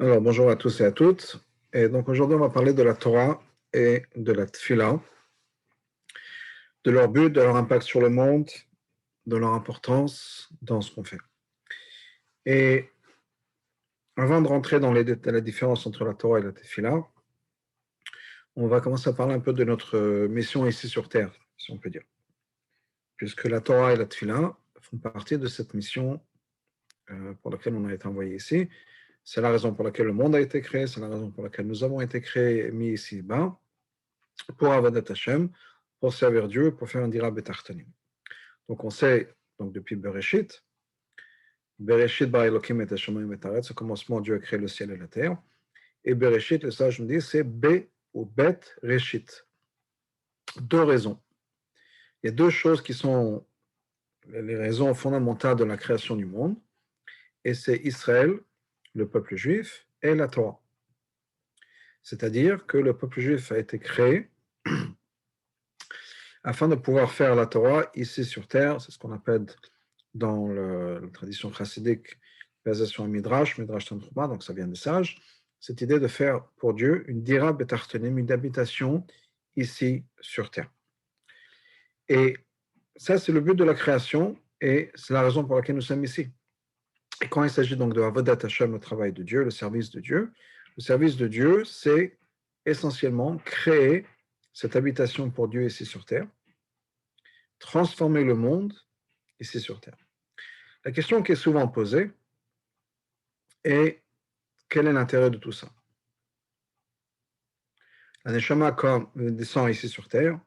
Alors, bonjour à tous et à toutes. Et donc, aujourd'hui, on va parler de la Torah et de la Tfila, de leur but, de leur impact sur le monde, de leur importance dans ce qu'on fait. Et avant de rentrer dans la différence entre la Torah et la Tfila, on va commencer à parler un peu de notre mission ici sur Terre, si on peut dire. Puisque la Torah et la Tfila font partie de cette mission pour laquelle on a été envoyé ici. C'est la raison pour laquelle le monde a été créé, c'est la raison pour laquelle nous avons été créés et mis ici-bas, pour Avodat Hashem, pour servir Dieu, pour faire un dira betartanim. Donc on sait, donc depuis Bereshit, Bereshit bar Elokim et Hashemayim et Aretz, au commencement Dieu a créé le ciel et la terre, et Bereshit, le sage nous dit, c'est B ou Bet Reshit. Deux raisons. Il y a deux choses qui sont les raisons fondamentales de la création du monde, et c'est Israël, le peuple juif, et la Torah. C'est-à-dire que le peuple juif a été créé afin de pouvoir faire la Torah ici sur terre, c'est ce qu'on appelle dans la tradition chassidique basée sur un midrash, midrash Tanchuma, donc ça vient des sages, cette idée de faire pour Dieu une dira betartanim, une habitation ici sur terre. Et ça, c'est le but de la création et c'est la raison pour laquelle nous sommes ici. Et quand il s'agit donc de Avodat Hashem, le travail de Dieu, le service de Dieu, c'est essentiellement créer cette habitation pour Dieu ici sur terre, transformer le monde ici sur terre. La question qui est souvent posée est quel est l'intérêt de tout ça? La Neshama descend ici sur terre.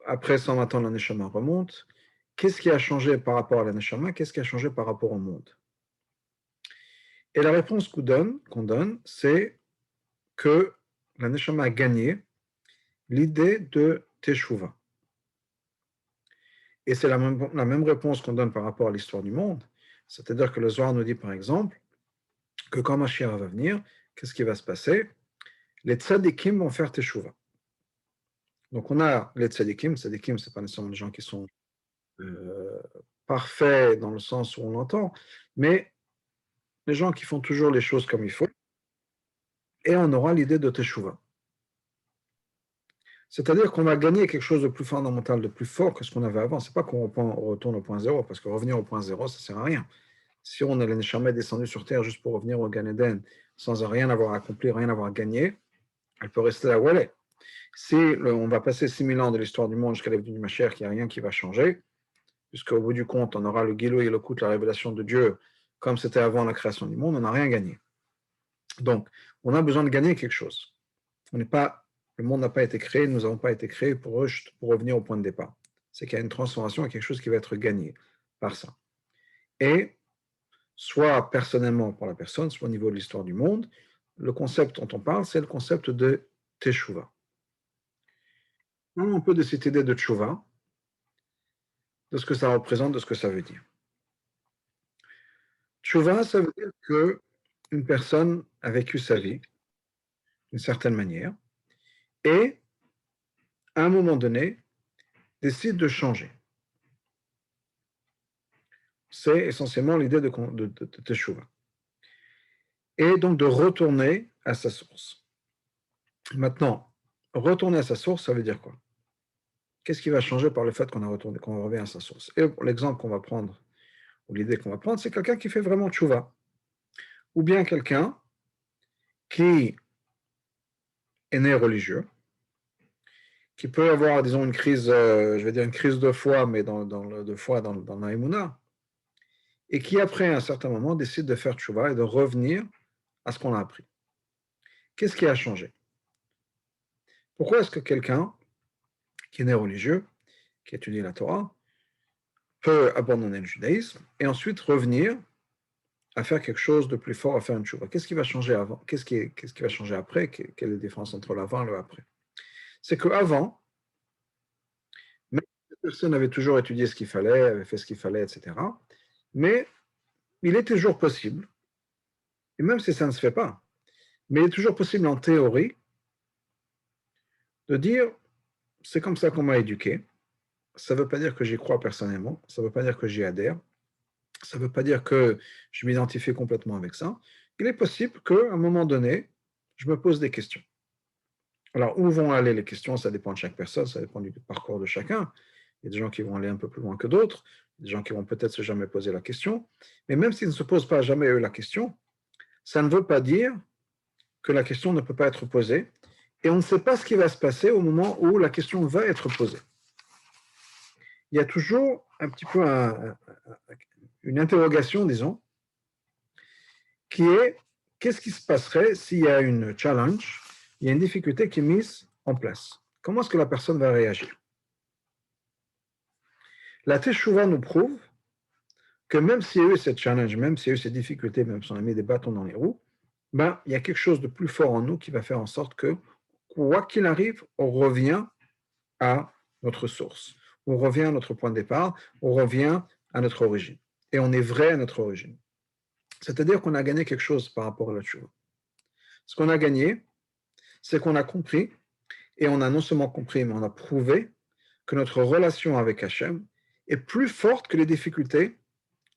Après 120 ans, la Neshama remonte. Qu'est-ce qui a changé par rapport à la Neshama? Qu'est-ce qui a changé par rapport au monde? Et la réponse qu'on donne, c'est que la Neshama a gagné l'idée de Teshuvah. Et c'est la même réponse qu'on donne par rapport à l'histoire du monde. C'est-à-dire que le Zohar nous dit, par exemple, que quand Mashiach va venir, qu'est-ce qui va se passer? Les tzadikim vont faire Teshuvah. Donc on a les tzadikim, ce n'est pas nécessairement des gens qui sont parfaits dans le sens où on l'entend, mais les gens qui font toujours les choses comme il faut, et on aura l'idée de Teshuvah. C'est-à-dire qu'on va gagner quelque chose de plus fondamental, de plus fort que ce qu'on avait avant. Ce n'est pas qu'on retourne au point zéro, parce que revenir au point zéro, ça ne sert à rien. Si on est jamais descendu sur Terre juste pour revenir au Gan Eden, sans rien avoir accompli, rien avoir gagné, elle peut rester là où elle est. Si on va passer 6000 ans de l'histoire du monde jusqu'à la venue du Mashiach, il n'y a rien qui va changer, puisqu'au bout du compte, on aura le Gilou et le Kout, la révélation de Dieu, comme c'était avant la création du monde, on n'a rien gagné. Donc, on a besoin de gagner quelque chose. Le monde n'a pas été créé, nous n'avons pas été créés pour revenir au point de départ. C'est qu'il y a une transformation et quelque chose qui va être gagné par ça. Et, soit personnellement pour la personne, soit au niveau de l'histoire du monde, le concept dont on parle, c'est le concept de Teshuvah. Un peu de cette idée de Teshuvah, de ce que ça représente, de ce que ça veut dire. Teshuvah, ça veut dire qu'une personne a vécu sa vie d'une certaine manière et, à un moment donné, décide de changer. C'est essentiellement l'idée de Teshuvah. Et donc de retourner à sa source. Maintenant, retourner à sa source, ça veut dire quoi? Qu'est-ce qui va changer par le fait qu'on revient à sa source? Et l'exemple qu'on va prendre, ou l'idée qu'on va prendre, c'est quelqu'un qui fait vraiment Teshuvah. Ou bien quelqu'un qui est né religieux, qui peut avoir, disons, une crise, je vais dire une crise de foi, mais de foi dans l'Aïmouna, et qui, après un certain moment, décide de faire tchouva et de revenir à ce qu'on a appris. Qu'est-ce qui a changé? Pourquoi est-ce que quelqu'un qui est né religieux, qui étudie la Torah, peut abandonner le judaïsme et ensuite revenir à faire quelque chose de plus fort, à faire une tchouva? Qu'est-ce qui va changer avant? Qu'est-ce qui va changer après? Quelle est la différence entre l'avant et le après? C'est qu'avant, même si la personne avait toujours étudié ce qu'il fallait, avait fait ce qu'il fallait, etc., mais il est toujours possible, et même si ça ne se fait pas, mais il est toujours possible en théorie de dire c'est comme ça qu'on m'a éduqué, ça ne veut pas dire que j'y crois personnellement, ça ne veut pas dire que j'y adhère, Ça ne veut pas dire que je m'identifie complètement avec ça. Il est possible qu'à un moment donné, je me pose des questions. Alors, où vont aller les questions? Ça dépend de chaque personne, ça dépend du parcours de chacun. Il y a des gens qui vont aller un peu plus loin que d'autres, des gens qui vont peut-être se jamais poser la question. Mais même s'ils ne se posent pas jamais eux la question, ça ne veut pas dire que la question ne peut pas être posée. Et on ne sait pas ce qui va se passer au moment où la question va être posée. Il y a toujours un petit peu une interrogation, disons, qui est qu'est-ce qui se passerait s'il y a une challenge, il y a une difficulté qui est mise en place? Comment est-ce que la personne va réagir? La Teshuvah nous prouve que même s'il y a eu cette challenge, même s'il y a eu ces difficultés, même si on a mis des bâtons dans les roues, ben, il y a quelque chose de plus fort en nous qui va faire en sorte que, quoi qu'il arrive, on revient à notre source. On revient à notre point de départ, on revient à notre origine. Et on est vrai à notre origine. C'est-à-dire qu'on a gagné quelque chose par rapport à la Teshuvah. Ce qu'on a gagné, c'est qu'on a compris, et on a non seulement compris, mais on a prouvé que notre relation avec Hachem est plus forte que les difficultés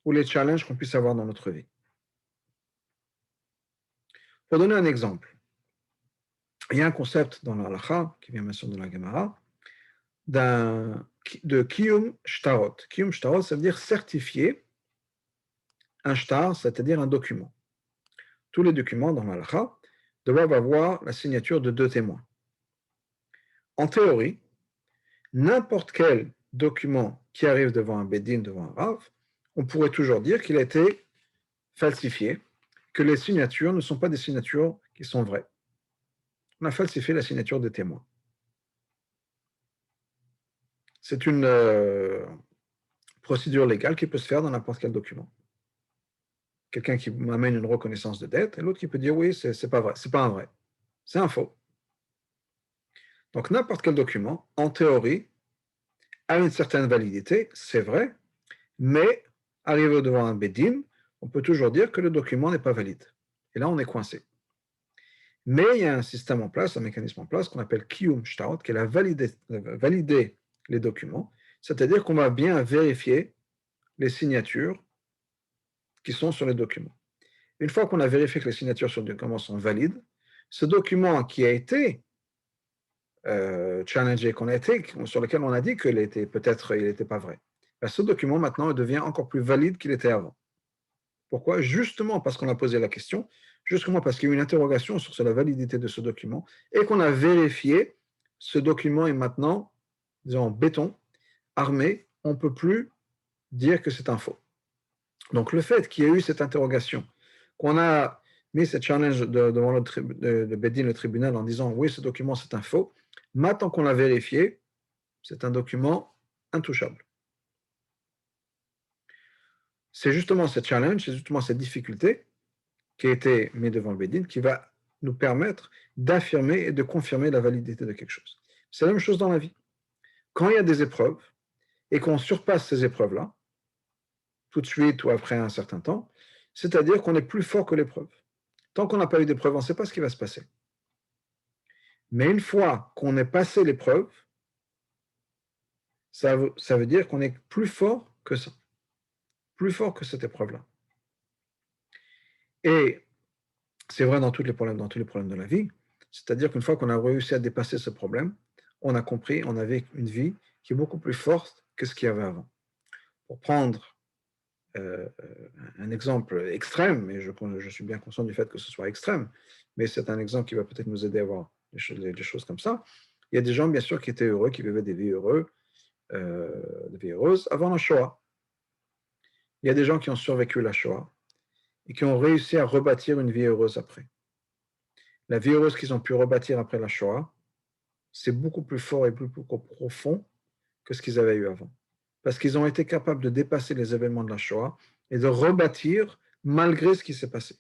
ou les challenges qu'on puisse avoir dans notre vie. Pour donner un exemple, il y a un concept dans l'Halakha, qui vient bien sûr de la Gemara, de Kiyum Shtarot. Kiyum Shtarot, ça veut dire certifier un shtar, c'est-à-dire un document. Tous les documents dans l'Halakha doivent avoir la signature de 2 témoins. En théorie, n'importe quel document qui arrive devant un Bédine, devant un Rav, on pourrait toujours dire qu'il a été falsifié, que les signatures ne sont pas des signatures qui sont vraies. On a falsifié la signature des témoins. C'est une procédure légale qui peut se faire dans n'importe quel document. Quelqu'un qui m'amène une reconnaissance de dette, et l'autre qui peut dire oui, c'est pas vrai, c'est pas un vrai, c'est un faux. Donc n'importe quel document, en théorie, a une certaine validité, c'est vrai, mais arrivé devant un Bédin, on peut toujours dire que le document n'est pas valide. Et là, on est coincé. Mais il y a un système en place, un mécanisme en place qu'on appelle Kiyum Shtaot, qui est la valider les documents, c'est-à-dire qu'on va bien vérifier les signatures qui sont sur les documents. Une fois qu'on a vérifié que les signatures sur le document sont valides, ce document qui a été challengé, sur lequel on a dit qu'il était peut-être il n'était pas vrai, ben, ce document maintenant il devient encore plus valide qu'il était avant. Pourquoi? Justement parce qu'on a posé la question, justement parce qu'il y a eu une interrogation sur la validité de ce document et qu'on a vérifié, ce document est maintenant, disons, en béton, armé, on ne peut plus dire que c'est un faux. Donc le fait qu'il y ait eu cette interrogation, qu'on a mis cette challenge devant le Bédine, le tribunal, en disant oui, ce document c'est un faux, maintenant qu'on l'a vérifié, c'est un document intouchable. C'est justement cette challenge, c'est justement cette difficulté qui a été mise devant le Bédine qui va nous permettre d'affirmer et de confirmer la validité de quelque chose. C'est la même chose dans la vie. Quand il y a des épreuves et qu'on surpasse ces épreuves-là, tout de suite ou après un certain temps, c'est-à-dire qu'on est plus fort que l'épreuve. Tant qu'on n'a pas eu d'épreuve, on ne sait pas ce qui va se passer. Mais une fois qu'on est passé l'épreuve, ça veut dire qu'on est plus fort que ça, plus fort que cette épreuve-là. Et c'est vrai dans tous les problèmes de la vie, c'est-à-dire qu'une fois qu'on a réussi à dépasser ce problème, on a compris, on avait une vie qui est beaucoup plus forte que ce qu'il y avait avant. Pour prendre un exemple extrême, et je suis bien conscient du fait que ce soit extrême, mais c'est un exemple qui va peut-être nous aider à voir des choses comme ça. Il y a des gens, bien sûr, qui étaient heureux, qui vivaient des vies heureuses avant la Shoah. Il y a des gens qui ont survécu la Shoah et qui ont réussi à rebâtir une vie heureuse après. La vie heureuse qu'ils ont pu rebâtir après la Shoah, c'est beaucoup plus fort et plus profond que ce qu'ils avaient eu avant. Parce qu'ils ont été capables de dépasser les événements de la Shoah et de rebâtir malgré ce qui s'est passé.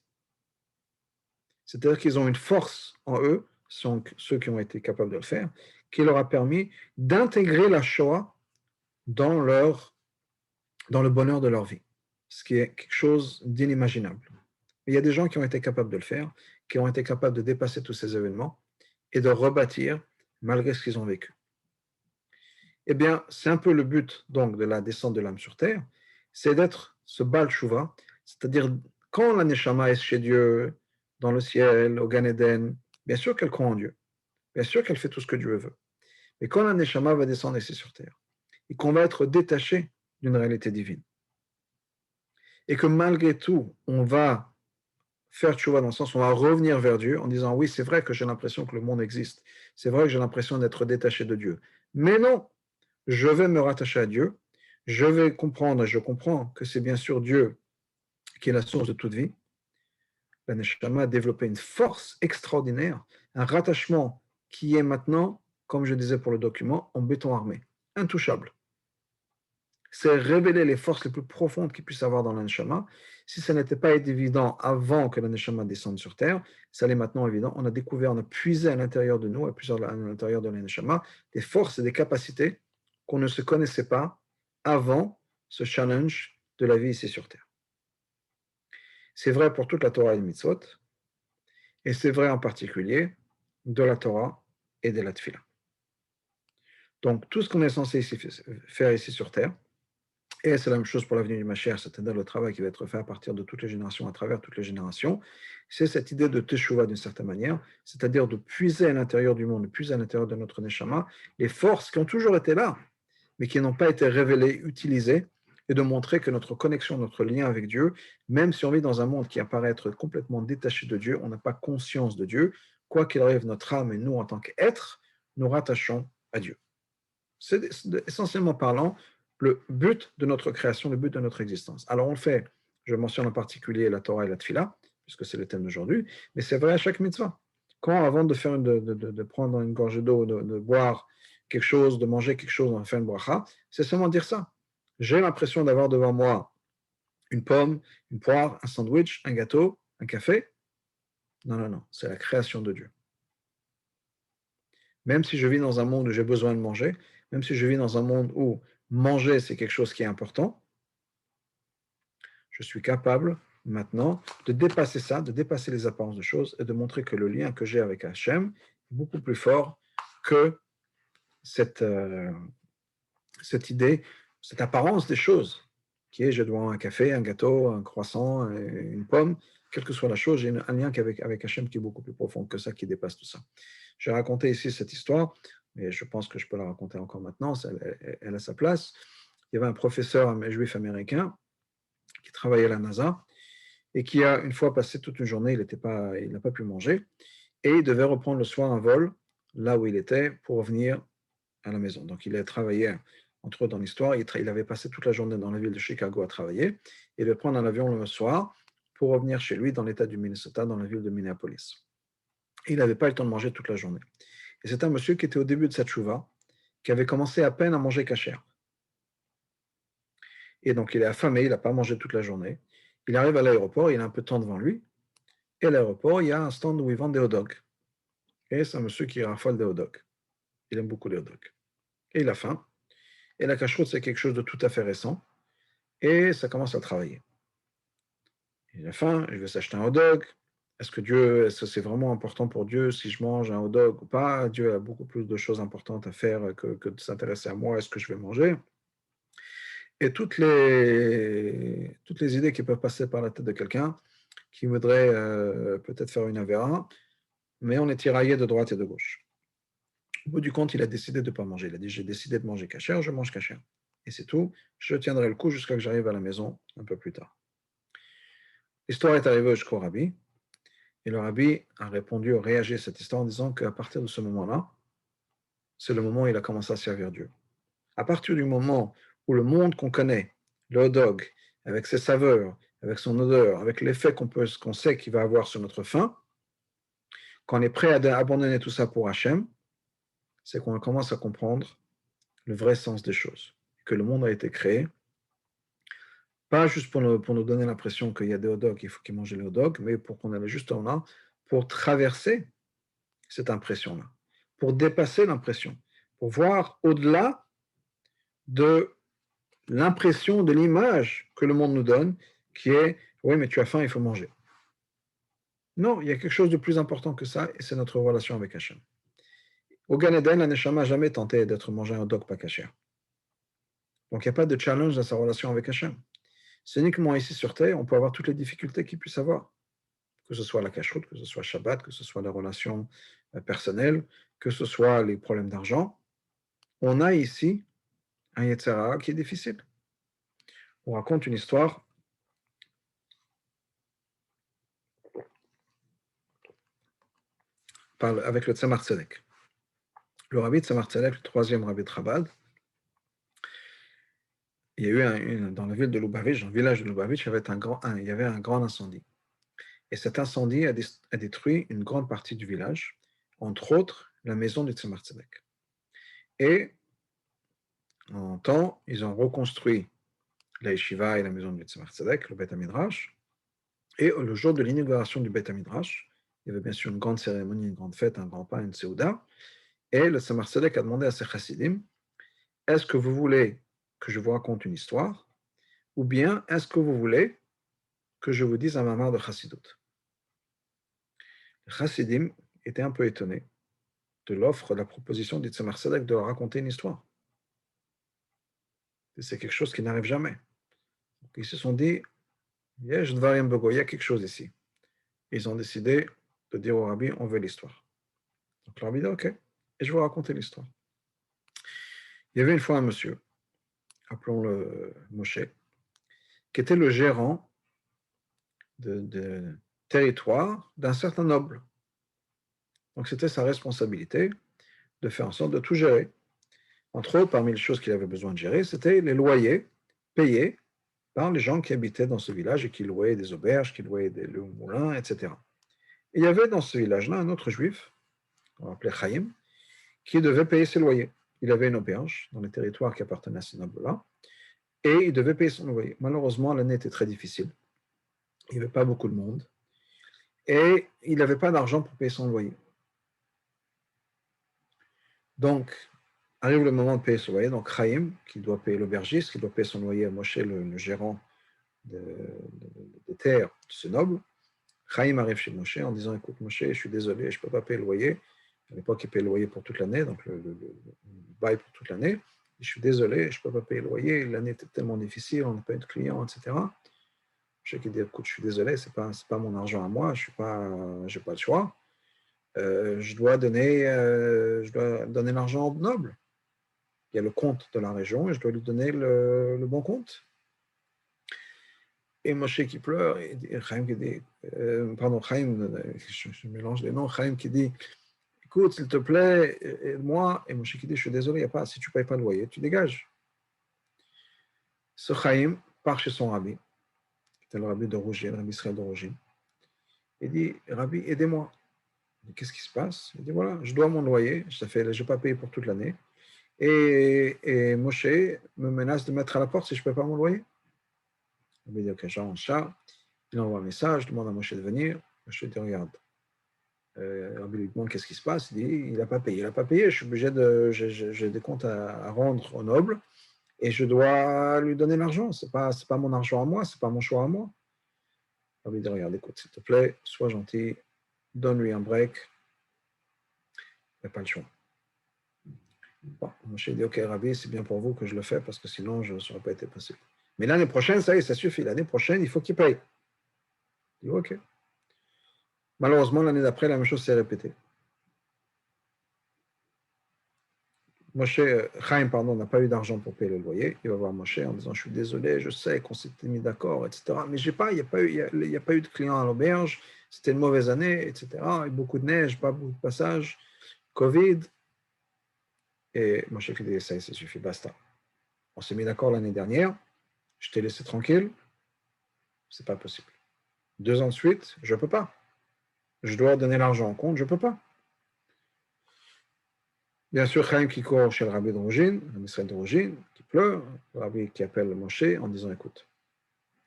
C'est-à-dire qu'ils ont une force en eux, sont ceux qui ont été capables de le faire, qui leur a permis d'intégrer la Shoah dans le bonheur de leur vie, ce qui est quelque chose d'inimaginable. Il y a des gens qui ont été capables de le faire, qui ont été capables de dépasser tous ces événements et de rebâtir malgré ce qu'ils ont vécu. Eh bien, c'est un peu le but donc de la descente de l'âme sur terre, c'est d'être ce Baal Tshuva, c'est-à-dire quand la Neshama est chez Dieu, dans le ciel, au Gan Eden, bien sûr qu'elle croit en Dieu, bien sûr qu'elle fait tout ce que Dieu veut. Mais quand la Neshama va descendre ici sur terre, et qu'on va être détaché d'une réalité divine, et que malgré tout, on va faire tchouva dans le sens où on va revenir vers Dieu en disant oui, c'est vrai que j'ai l'impression que le monde existe, c'est vrai que j'ai l'impression d'être détaché de Dieu. Mais non, je vais me rattacher à Dieu, je vais comprendre, et je comprends que c'est bien sûr Dieu qui est la source de toute vie. La Neshama a développé une force extraordinaire, un rattachement qui est maintenant, comme je disais pour le document, en béton armé, intouchable. C'est révéler les forces les plus profondes qu'il puisse avoir dans l'Aneshama. Si ça n'était pas évident avant que l'Aneshama descende sur Terre, ça l'est maintenant évident. On a découvert, on a puisé à l'intérieur de nous, à l'intérieur de l'Aneshama, des forces et des capacités qu'on ne se connaissait pas avant ce challenge de la vie ici sur Terre. C'est vrai pour toute la Torah et le Mitzvot, et c'est vrai en particulier de la Torah et de la Tfila. Donc, tout ce qu'on est censé faire ici sur Terre, et c'est la même chose pour l'avenir du Mashiach, c'est-à-dire le travail qui va être fait à partir de toutes les générations, à travers toutes les générations, c'est cette idée de Teshuvah d'une certaine manière, c'est-à-dire de puiser à l'intérieur du monde, de puiser à l'intérieur de notre Neshama, les forces qui ont toujours été là, mais qui n'ont pas été révélées, utilisées, et de montrer que notre connexion, notre lien avec Dieu, même si on vit dans un monde qui apparaît être complètement détaché de Dieu, on n'a pas conscience de Dieu, quoi qu'il arrive, notre âme et nous en tant qu'êtres, nous rattachons à Dieu. C'est essentiellement parlant le but de notre création, le but de notre existence. Alors on le fait, je mentionne en particulier la Torah et la Tfila, puisque c'est le thème d'aujourd'hui, mais c'est vrai à chaque mitzvah. Quand avant de, faire de prendre une gorgée d'eau, de boire quelque chose, de manger quelque chose, on va faire une bracha, c'est seulement dire ça. J'ai l'impression d'avoir devant moi une pomme, une poire, un sandwich, un gâteau, un café. Non, non, non, c'est la création de Dieu. Même si je vis dans un monde où j'ai besoin de manger, même si je vis dans un monde où manger, c'est quelque chose qui est important, je suis capable maintenant de dépasser ça, de dépasser les apparences de choses et de montrer que le lien que j'ai avec Hachem est beaucoup plus fort que cette, cette idée, cette apparence des choses, qui est je dois un café, un gâteau, un croissant, une pomme, quelle que soit la chose, j'ai un lien avec Hachem qui est beaucoup plus profond que ça, qui dépasse tout ça. J'ai raconté ici cette histoire, mais je pense que je peux la raconter encore maintenant, elle a sa place. Il y avait un professeur juif américain qui travaillait à la NASA et qui a une fois passé toute une journée, il n'a pas pu manger, et il devait reprendre le soir un vol là où il était pour revenir à la maison. Donc il a travaillé, entre autres dans l'histoire, il avait passé toute la journée dans la ville de Chicago à travailler, et il devait prendre un avion le soir pour revenir chez lui dans l'état du Minnesota, dans la ville de Minneapolis. Et il n'avait pas eu le temps de manger toute la journée. Et c'est un monsieur qui était au début de sa tchouva, qui avait commencé à peine à manger cachère. Et donc il est affamé, il n'a pas mangé toute la journée. Il arrive à l'aéroport, il a un peu de temps devant lui, et à l'aéroport, il y a un stand où ils vendent des hot dogs. Et c'est un monsieur qui raffole des hot dogs. Il aime beaucoup les hot dogs. Et il a faim. Et la cacheroute, c'est quelque chose de tout à fait récent. Et ça commence à travailler. Il a faim, je vais s'acheter un hot dog. Est-ce que c'est vraiment important pour Dieu si je mange un hot dog ou pas? Dieu a beaucoup plus de choses importantes à faire que de s'intéresser à moi, est-ce que je vais manger? Et toutes les idées qui peuvent passer par la tête de quelqu'un qui voudrait peut-être faire une avéra, mais on est tiraillé de droite et de gauche. Au bout du compte, il a décidé de ne pas manger. Il a dit, j'ai décidé de manger cachère, je mange cachère. Et c'est tout. Je tiendrai le coup jusqu'à ce que j'arrive à la maison un peu plus tard. L'histoire est arrivée jusqu'au rabbi. Et le rabbi a réagi à cette histoire en disant qu'à partir de ce moment-là, c'est le moment où il a commencé à servir Dieu. À partir du moment où le monde qu'on connaît, le hot dog, avec ses saveurs, avec son odeur, avec l'effet qu'on sait qu'il va avoir sur notre faim, quand on est prêt à abandonner tout ça pour Hachem, c'est qu'on commence à comprendre le vrai sens des choses. Que le monde a été créé, pas juste pour nous donner l'impression qu'il y a des hot dogs, qu'il faut qu'ils mangent les hot dogs, mais pour qu'on ait juste là, pour traverser cette impression-là, pour dépasser l'impression, pour voir au-delà de l'impression, de l'image que le monde nous donne, qui est oui, mais tu as faim, il faut manger. Non, il y a quelque chose de plus important que ça, et c'est notre relation avec Hachem. Au Gan Eden, la Neshama n'a jamais tenté d'être mangé un hot dog pas caché. Donc il n'y a pas de challenge dans sa relation avec Hachem. C'est uniquement ici sur Terre, on peut avoir toutes les difficultés qu'il puisse avoir, que ce soit la cache-route, que ce soit Shabbat, que ce soit les relations personnelles, que ce soit les problèmes d'argent. On a ici un Yetzer Hara qui est difficile. On raconte une histoire avec le Tzemar Tzedek. Le rabbi de Tzemar Tzedek, le troisième rabbi de Chabad, il y a eu dans la ville de Lubavitch, dans le village de Lubavitch, il y avait un grand incendie. Et cet incendie a détruit une grande partie du village, entre autres la maison du Tzemar Tzedek. Et en temps, ils ont reconstruit la yeshiva et la maison du Tzemar Tzedek, le Beth HaMidrash. Et le jour de l'inauguration du Beth HaMidrash, il y avait bien sûr une grande cérémonie, une grande fête, un grand pain, une seuda. Et le Tzemar Tzedek a demandé à ses chassidim, est-ce que vous voulez que je vous raconte une histoire, ou bien est-ce que vous voulez que je vous dise un mamar de chassidut? Les chassidim étaient un peu étonnés de l'offre, de la proposition du Tzemar Tzedek de leur raconter une histoire. Et c'est quelque chose qui n'arrive jamais. Donc, ils se sont dit, il y a quelque chose ici. Ils ont décidé de dire au rabbi, on veut l'histoire. Donc le rabbi dit, ok, et je vais vous raconter l'histoire. Il y avait une fois un monsieur, appelons-le Moshe, qui était le gérant de territoire d'un certain noble. Donc c'était sa responsabilité de faire en sorte de tout gérer. Entre autres, parmi les choses qu'il avait besoin de gérer, c'était les loyers payés par les gens qui habitaient dans ce village et qui louaient des auberges, qui louaient des moulins, etc. Et il y avait dans ce village-là un autre juif, qu'on appelait Chaim, qui devait payer ses loyers. Il avait une auberge dans les territoires qui appartenaient à ce noble-là, et il devait payer son loyer. Malheureusement, l'année était très difficile. Il n'y avait pas beaucoup de monde, et il n'avait pas d'argent pour payer son loyer. Donc, arrive le moment de payer son loyer. Donc, Chaim, qui doit payer l'aubergiste, qui doit payer son loyer à Moshe, le gérant des terres de ce noble, Chaim arrive chez Moshe en disant, écoute Moshe, je suis désolé, je ne peux pas payer le loyer. À l'époque, il payait le loyer pour toute l'année, donc le bail pour toute l'année. Je suis désolé, je ne peux pas payer le loyer, l'année était tellement difficile, on n'a pas eu de clients, etc. Je sais qu'il dit, écoute, je suis désolé, ce n'est pas mon argent à moi, je n'ai pas le choix. Je dois donner l'argent au noble. Il y a le compte de la région et je dois lui donner le bon compte. Et Moshe qui pleure, et Chaim qui dit, Chaim, je mélange les noms, Chaim qui dit, écoute, s'il te plaît, aide-moi. Et Moshe qui dit, je suis désolé, y a pas, si tu ne payes pas le loyer, tu dégages. Ce Chaim part chez son rabbi, qui était le rabbi de Rougine, le rabbi Israël de Rougine. Il dit, Rabbi, aidez-moi. Il dit, qu'est-ce qui se passe? Il dit, voilà, je dois mon loyer, je n'ai pas payé pour toute l'année. Et Moshe me menace de mettre à la porte si je ne paye pas mon loyer. Il dit, ok, j'arrange ça. Il envoie un message, demande à Moshe de venir. Moshe dit, regarde. Rabbi lui demande qu'est-ce qui se passe. Il dit, il n'a pas payé. Il n'a pas payé, je suis obligé j'ai des comptes à rendre au noble et je dois lui donner l'argent. Ce n'est pas mon argent à moi, ce n'est pas mon choix à moi. Rabbi dit, regarde, écoute, s'il te plaît, sois gentil, donne-lui un break. Il n'y a pas le choix. Bon, Moshe dit, ok, Rabbi, c'est bien pour vous que je le fais parce que sinon, je ne serais pas été possible. Mais l'année prochaine, ça y est, ça suffit. L'année prochaine, il faut qu'il paye. Il dit, ok. Malheureusement, l'année d'après, la même chose s'est répétée. Chaim, n'a pas eu d'argent pour payer le loyer. Il va voir Moshe en disant, je suis désolé, je sais qu'on s'était mis d'accord, etc. Mais il n'y a pas eu de clients à l'auberge, c'était une mauvaise année, etc. Il y a eu beaucoup de neige, pas beaucoup de passages, Covid. Et Moshe dit, ça suffit, basta. On s'est mis d'accord l'année dernière, je t'ai laissé tranquille, c'est pas possible. 2 ans de suite, je ne peux pas. Je dois donner l'argent en compte, je ne peux pas. Bien sûr, Chaim qui court chez le rabbi de Rougine, le Israël de Rougine, qui pleure, le rabbi qui appelle Moshe en disant, écoute,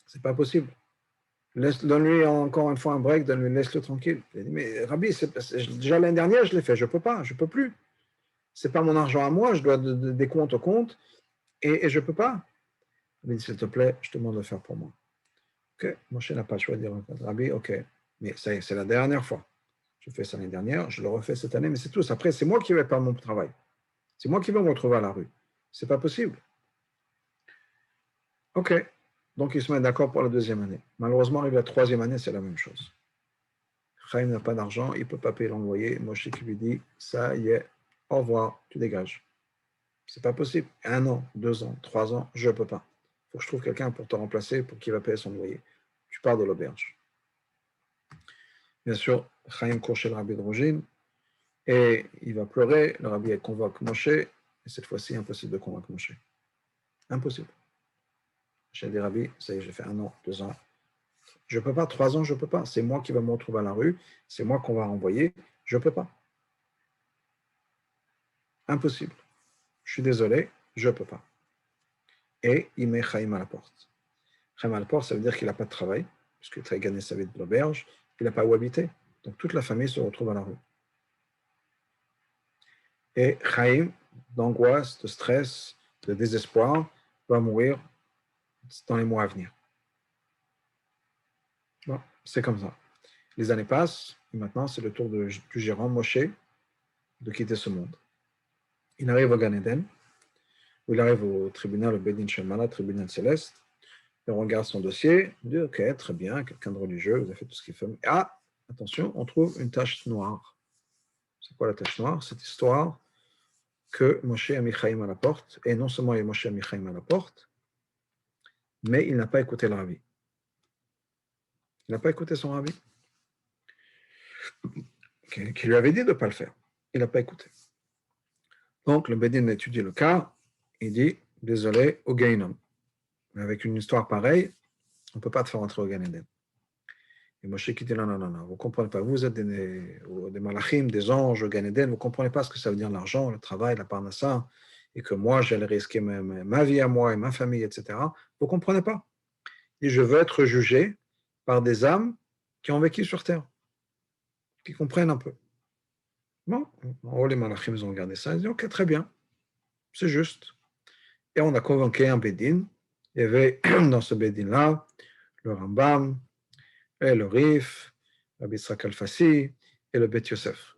c'est pas possible. Donne-lui encore une fois un break, laisse-le tranquille. Il dit, mais rabbi, déjà l'année dernière, je l'ai fait, je ne peux pas, je ne peux plus. Ce n'est pas mon argent à moi, je dois des comptes au compte, et je ne peux pas. Il dit, s'il te plaît, je te demande de le faire pour moi. Ok, Moshe n'a pas le choix de dire, rabbi, ok, mais c'est la dernière fois. Je fais ça l'année dernière, je le refais cette année, mais c'est tout. Après, c'est moi qui vais perdre mon travail. C'est moi qui vais me retrouver à la rue. C'est pas possible. Ok. Donc, ils se mettent d'accord pour la deuxième année. Malheureusement, arrive la troisième année, c'est la même chose. Chaim n'a pas d'argent, il ne peut pas payer l'envoyé. Moshe qui lui dit, ça y est, au revoir, tu dégages. C'est pas possible. 1 an, 2 ans, 3 ans, je ne peux pas. Il faut que je trouve quelqu'un pour te remplacer, pour qu'il va payer son loyer. Tu pars de l'auberge. Bien sûr, Chaim court chez le rabbi de Rogin et il va pleurer. Le rabbi convoque Moshe et cette fois-ci, impossible de convaincre Moshe. Impossible. Chez des rabbis, ça y est, j'ai fait 1 an, 2 ans. Je ne peux pas, 3 ans, je ne peux pas. C'est moi qui va me retrouver à la rue, c'est moi qu'on va renvoyer. Je ne peux pas. Impossible. Je suis désolé, je ne peux pas. Et il met Chaim à la porte. Chaim à la porte, ça veut dire qu'il n'a pas de travail, puisqu'il a gagné sa vie de l'auberge, il n'a pas où habiter. Donc toute la famille se retrouve à la rue. Et Chaim, d'angoisse, de stress, de désespoir, va mourir dans les mois à venir. Bon, c'est comme ça. Les années passent, et maintenant c'est le tour du gérant Moshe de quitter ce monde. Il arrive au Gan Eden, où il arrive au tribunal, au Bedin Shemala, tribunal céleste, et on regarde son dossier, on dit ok, très bien, quelqu'un de religieux, vous avez fait tout ce qu'il faut. Ah, attention, on trouve une tache noire. C'est quoi la tache noire? Cette histoire que Moshe a mis Chaim à la porte, et non seulement Moshe a mis Chaim à la porte, mais il n'a pas écouté le rabbi. Il n'a pas écouté son rabbi, qui lui avait dit de ne pas le faire. Il n'a pas écouté. Donc, le Bedin étudie le cas, il dit, désolé, au Gainom. Mais avec une histoire pareille, on ne peut pas te faire entrer au Gan Eden. Et Moshe qui dit, non, non, non, non, vous ne comprenez pas, vous êtes des malachim, des anges au Gan Eden, vous ne comprenez pas ce que ça veut dire l'argent, le travail, la parnassa, et que moi, j'allais risquer ma vie à moi et ma famille, etc. Vous ne comprenez pas. Et je veux être jugé par des âmes qui ont vécu sur terre, qui comprennent un peu. Bon, en haut, les malachim, ils ont regardé ça, ils ont dit, ok, très bien, c'est juste. Et on a convoqué un Bedin. Il y avait dans ce Bedin-là le Rambam, et le Rif, Rabbi Yitzhak Al-Fassi et le Bet Yosef.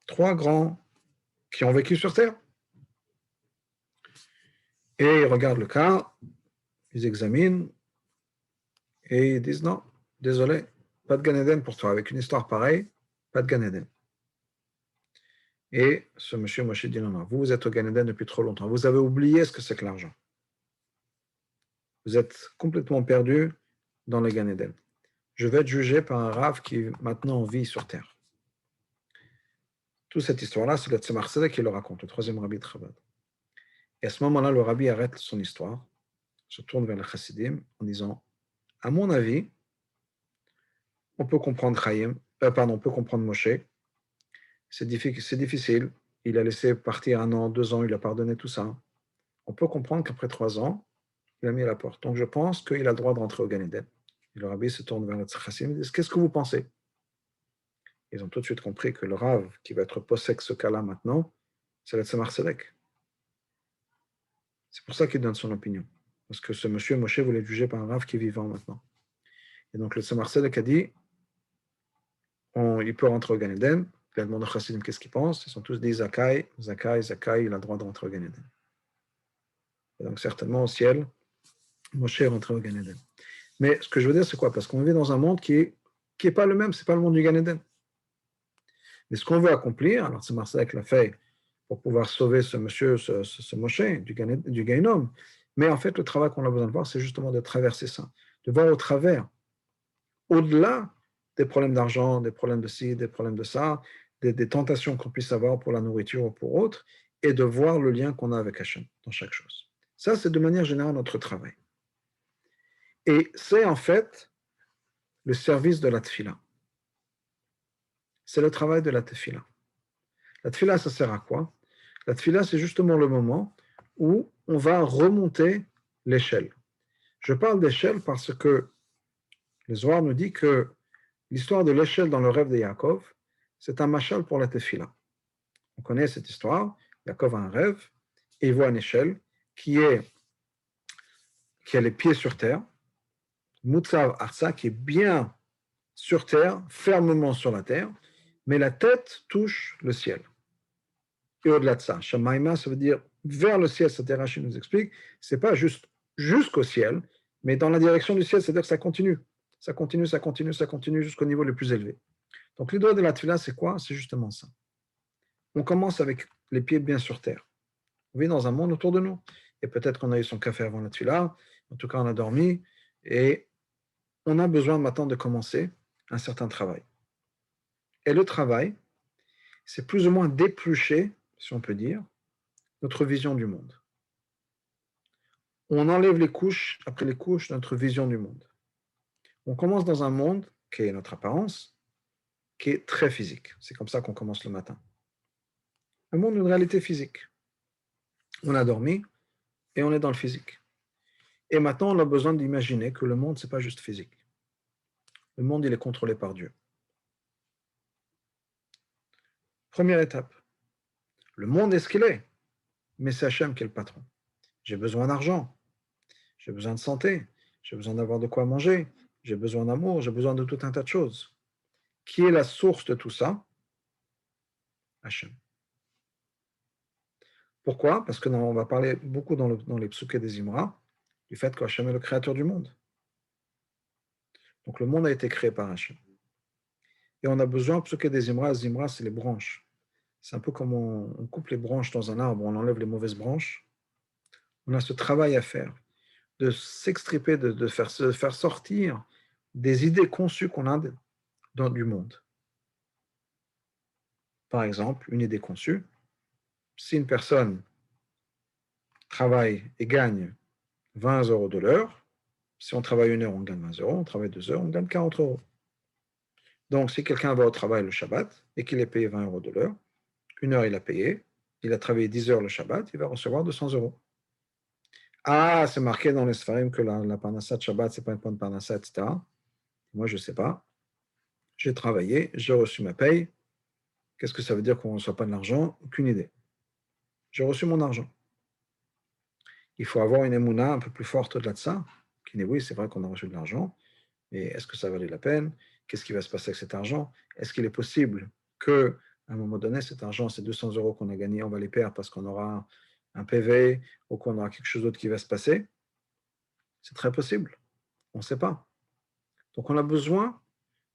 3 grands qui ont vécu sur Terre. Et ils regardent le cas, ils examinent et ils disent non, désolé, pas de Gan Eden pour toi. Avec une histoire pareille, pas de Gan Eden. Et ce monsieur Moshe dit non, non, vous êtes au Gan Eden depuis trop longtemps. Vous avez oublié ce que c'est que l'argent. Vous êtes complètement perdu dans le Gan Eden. Je vais être jugé par un Rav qui maintenant vit sur terre. Toute cette histoire-là, c'est le Tzemach Tzedek qui le raconte, le 3e rabbi de Chabad. Et à ce moment-là, le rabbi arrête son histoire, se tourne vers le Chassidim en disant, à mon avis, on peut comprendre on peut comprendre Moshe. C'est difficile. Il a laissé partir 1 an, 2 ans, il a pardonné tout ça. On peut comprendre qu'après 3 ans, il a mis à la porte. Donc je pense qu'il a le droit de rentrer au Gan Eden. Et le rabbi se tourne vers le Chassidim et dit, qu'est-ce que vous pensez? Ils ont tout de suite compris que le Rav qui va être possèque ce cas-là maintenant, c'est le Tzemach Tzedek. C'est pour ça qu'il donne son opinion. Parce que ce monsieur Moshe voulait être jugé par un Rav qui est vivant maintenant. Et donc le Tzemach Tzedek a dit, il peut rentrer au Gan Eden. Il a demandé aux Chassidim qu'est-ce qu'ils pensent. Ils sont tous dit Zakai, Zakai, Zakai, il a le droit de rentrer au Gan Eden. Et donc certainement au ciel, Moshe est rentré au Gan Eden. Mais ce que je veux dire, c'est quoi? Parce qu'on vit dans un monde qui est pas le même, c'est pas le monde du Gan Eden. Mais ce qu'on veut accomplir, alors c'est Marseille qui l'a fait pour pouvoir sauver ce monsieur, ce Moshe du Gainom. Mais en fait, le travail qu'on a besoin de voir, c'est justement de traverser ça, de voir au travers, au-delà des problèmes d'argent, des problèmes de ci, des problèmes de ça, des tentations qu'on puisse avoir pour la nourriture ou pour autre, et de voir le lien qu'on a avec Hachem dans chaque chose. Ça, c'est de manière générale notre travail. Et c'est en fait le service de la tefila. C'est le travail de la tefila. La tefila, ça sert à quoi? La tefila, c'est justement le moment où on va remonter l'échelle. Je parle d'échelle parce que le Zohar nous dit que l'histoire de l'échelle dans le rêve de Yaakov, c'est un machal pour la tefila. On connaît cette histoire. Yaakov a un rêve et il voit une échelle qui a les pieds sur terre, Mutsav Arsa, qui est bien sur terre, fermement sur la terre, mais la tête touche le ciel. Et au-delà de ça, Shamaïma, ça veut dire vers le ciel, c'est-à-dire Rachid nous explique, c'est pas juste jusqu'au ciel, mais dans la direction du ciel, c'est-à-dire que ça continue. Ça continue, ça continue, ça continue jusqu'au niveau le plus élevé. Donc l'idée de la tefila, c'est quoi? C'est justement ça. On commence avec les pieds bien sur terre. On vit dans un monde autour de nous. Et peut-être qu'on a eu son café avant la tefila, en tout cas on a dormi, et on a besoin maintenant de commencer un certain travail. Et le travail, c'est plus ou moins d'éplucher, si on peut dire, notre vision du monde. On enlève les couches après les couches de notre vision du monde. On commence dans un monde qui est notre apparence, qui est très physique. C'est comme ça qu'on commence le matin. Un monde d'une réalité physique. On a dormi et on est dans le physique. Et maintenant, on a besoin d'imaginer que le monde, ce n'est pas juste physique. Le monde, il est contrôlé par Dieu. Première étape. Le monde est ce qu'il est, mais c'est Hachem qui est le patron. J'ai besoin d'argent, j'ai besoin de santé, j'ai besoin d'avoir de quoi manger, j'ai besoin d'amour, j'ai besoin de tout un tas de choses. Qui est la source de tout ça? Hachem. Pourquoi? Parce que on va parler beaucoup dans les psuké des Imra du fait qu'Hachem est le créateur du monde. Donc le monde a été créé par Hachem. Et on a besoin, psuké des Imra, c'est les branches. C'est un peu comme on coupe les branches dans un arbre, on enlève les mauvaises branches. On a ce travail à faire, de s'extriper, de faire sortir des idées conçues qu'on a dans du monde. Par exemple, une idée conçue, si une personne travaille et gagne 20 euros de l'heure, si on travaille 1 heure, on gagne 20 euros, on travaille 2 heures, on gagne 40 euros. Donc, si quelqu'un va au travail le Shabbat et qu'il est payé 20 euros de l'heure, 1 heure il a payé, il a travaillé 10 heures le Shabbat, il va recevoir 200 euros. Ah, c'est marqué dans les Sfarim que la parnassa de Shabbat, c'est pas une bonne parnassa, etc. Moi, je ne sais pas. J'ai travaillé, j'ai reçu ma paye. Qu'est-ce que ça veut dire qu'on ne reçoit pas de l'argent? Aucune idée. J'ai reçu mon argent. Il faut avoir une émouna un peu plus forte au-delà de ça, qui dit oui, c'est vrai qu'on a reçu de l'argent, mais est-ce que ça valait la peine? Qu'est-ce qui va se passer avec cet argent? Est-ce qu'il est possible que, à un moment donné, cet argent, ces 200 euros qu'on a gagnés, on va les perdre parce qu'on aura un PV ou qu'on aura quelque chose d'autre qui va se passer? C'est très possible. On ne sait pas. Donc on a besoin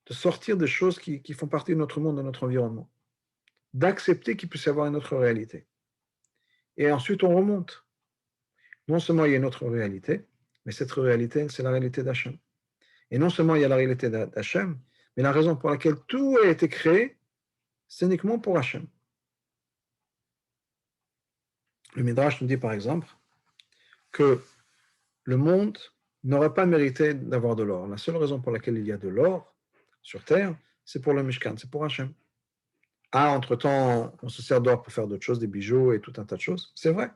de sortir des choses qui font partie de notre monde, de notre environnement, d'accepter qu'il puisse y avoir une autre réalité. Et ensuite, on remonte. Non seulement il y a une autre réalité, mais cette réalité, c'est la réalité d'Hachem. Et non seulement il y a la réalité d'Hachem, mais la raison pour laquelle tout a été créé, c'est uniquement pour Hachem. Le Midrash nous dit par exemple que le monde n'aurait pas mérité d'avoir de l'or. La seule raison pour laquelle il y a de l'or sur Terre, c'est pour le Mishkan, c'est pour Hachem. Ah, entre-temps, on se sert d'or pour faire d'autres choses, des bijoux et tout un tas de choses. C'est vrai.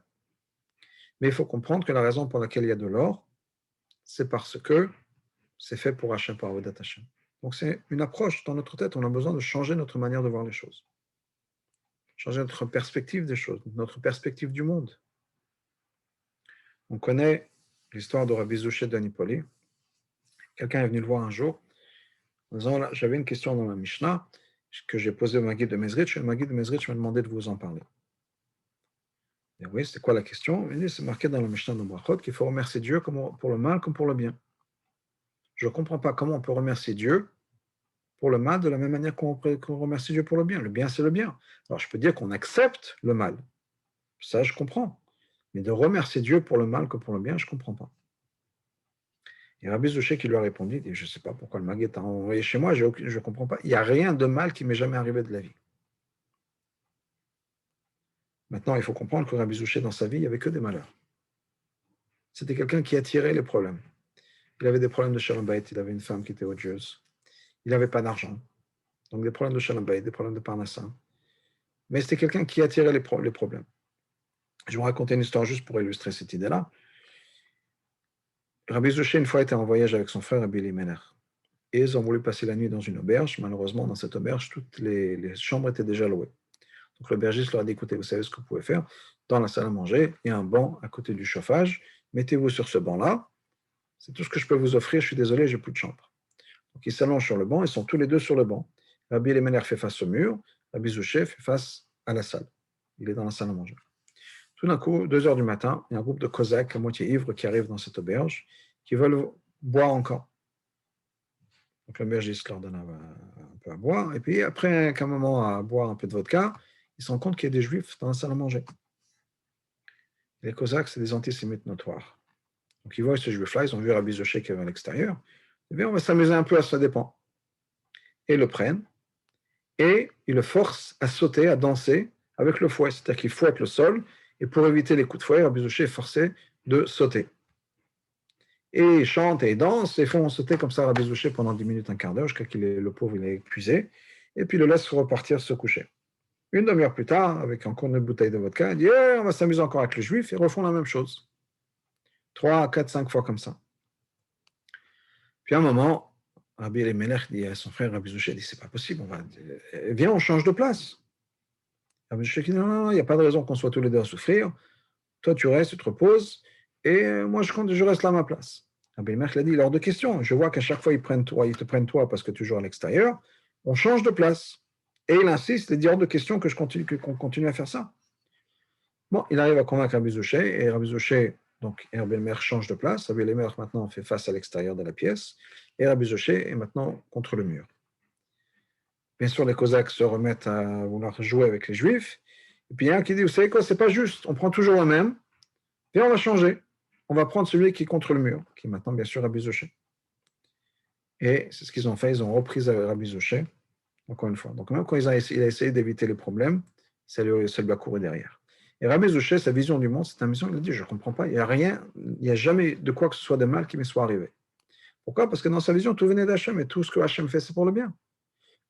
Mais il faut comprendre que la raison pour laquelle il y a de l'or, c'est parce que c'est fait pour Hachem, pour Avodat Hachem. Donc c'est une approche dans notre tête. On a besoin de changer notre manière de voir les choses. Changer notre perspective des choses, notre perspective du monde. On connaît l'histoire de Rabbi Zouché d'Anipoli. Quelqu'un est venu le voir un jour en disant, j'avais une question dans la Mishnah que j'ai posée au Maguid de Mezrich, et le Maguid de Mezrich m'a demandé de vous en parler. Et oui, c'est quoi la question? Il dit, c'est marqué dans la Mishnah de Brachot qu'il faut remercier Dieu pour le mal comme pour le bien. Je ne comprends pas comment on peut remercier Dieu pour le mal de la même manière qu'on remercie Dieu pour le bien. Le bien, c'est le bien. Alors, je peux dire qu'on accepte le mal. Ça, je comprends. Mais de remercier Dieu pour le mal que pour le bien, je ne comprends pas. Et Rabbi Zouché qui lui a répondu, il dit, je ne sais pas pourquoi le Maguid t'a envoyé chez moi, je ne comprends pas. Il n'y a rien de mal qui m'est jamais arrivé de la vie. Maintenant, il faut comprendre que Rabbi Zouché, dans sa vie, il n'y avait que des malheurs. C'était quelqu'un qui attirait les problèmes. Il avait des problèmes de Shalom Bayit, il avait une femme qui était odieuse. Il n'avait pas d'argent. Donc des problèmes de Shalom Bayit, des problèmes de Parnassa. Mais c'était quelqu'un qui attirait les problèmes. Je vais vous raconter une histoire juste pour illustrer cette idée-là. Rabbi Zouché, une fois, était en voyage avec son frère Rabbi Elimelech. Et ils ont voulu passer la nuit dans une auberge. Malheureusement, dans cette auberge, toutes les chambres étaient déjà louées. Donc l'aubergiste leur a dit, écoutez, vous savez ce que vous pouvez faire? Dans la salle à manger, il y a un banc à côté du chauffage. Mettez-vous sur ce banc-là. C'est tout ce que je peux vous offrir. Je suis désolé, j'ai plus de chambre. Donc ils s'allongent sur le banc. Ils sont tous les deux sur le banc. Rabbi Elimelech fait face au mur. Rabbi Zouché fait face à la salle. Il est dans la salle à manger. Tout d'un coup, 2 heures du matin, il y a un groupe de Cosaques à moitié ivres qui arrivent dans cette auberge, qui veulent boire encore. Donc l'aubergiste leur donne un peu à boire, et puis après qu'un moment à boire un peu de vodka, ils se rendent compte qu'il y a des juifs dans la salle à manger. Les Cosaques, c'est des antisémites notoires. Donc ils voient ces juifs-là, ils ont vu Rabbi Zoché qui est à l'extérieur, et bien on va s'amuser un peu à ça dépend. Et ils le prennent, et ils le forcent à sauter, à danser avec le fouet, c'est-à-dire qu'ils fouettent le sol, et pour éviter les coups de fouet, Rabbi Zoché est forcé de sauter. Et ils chantent et ils dansent, et font sauter comme ça Rabbi Zoché pendant 10 minutes, un quart d'heure, jusqu'à qu'il est, le pauvre il est épuisé, et puis il le laisse repartir se coucher. Une demi-heure plus tard, avec encore une bouteille de vodka, il dit on va s'amuser encore avec les juifs, et refont la même chose. 3, 4, 5 fois comme ça. Puis à un moment, Rabbi Elimelech dit à son frère Rabbi Zouché, dit c'est pas possible, viens, on change de place. Rabbi Zouché dit non, il n'y a pas de raison qu'on soit tous les deux à souffrir. Toi, tu restes, tu te reposes, et moi, je reste là à ma place. Rabbi Elimelech l'a dit, il est hors de question. Je vois qu'à chaque fois, ils te prennent toi parce que tu joues à l'extérieur. On change de place. Et il insiste, il dit hors de question qu'on continue à faire ça. Bon, il arrive à convaincre Rabbi Zouché, et Rabbi Zouché, donc Rabbi Elimelech change de place. Rabbi Elimelech maintenant fait face à l'extérieur de la pièce, et Rabbi Zouché est maintenant contre le mur. Bien sûr, les Cosaques se remettent à vouloir jouer avec les Juifs. Et puis il y a un qui dit, vous savez quoi, c'est pas juste, on prend toujours le même, et on va changer. On va prendre celui qui est contre le mur, qui est maintenant bien sûr Rabbi Zouché. Et c'est ce qu'ils ont fait, ils ont repris Rabbi Zouché, encore une fois. Donc même quand il a essayé d'éviter les problèmes, ça lui a couru derrière. Et Rabbi Zouché, sa vision du monde, c'est une vision, il a dit, je ne comprends pas, il n'y a jamais de quoi que ce soit de mal qui me soit arrivé. Pourquoi? Parce que dans sa vision, tout venait d'Hachem, et tout ce que Hachem fait, c'est pour le bien.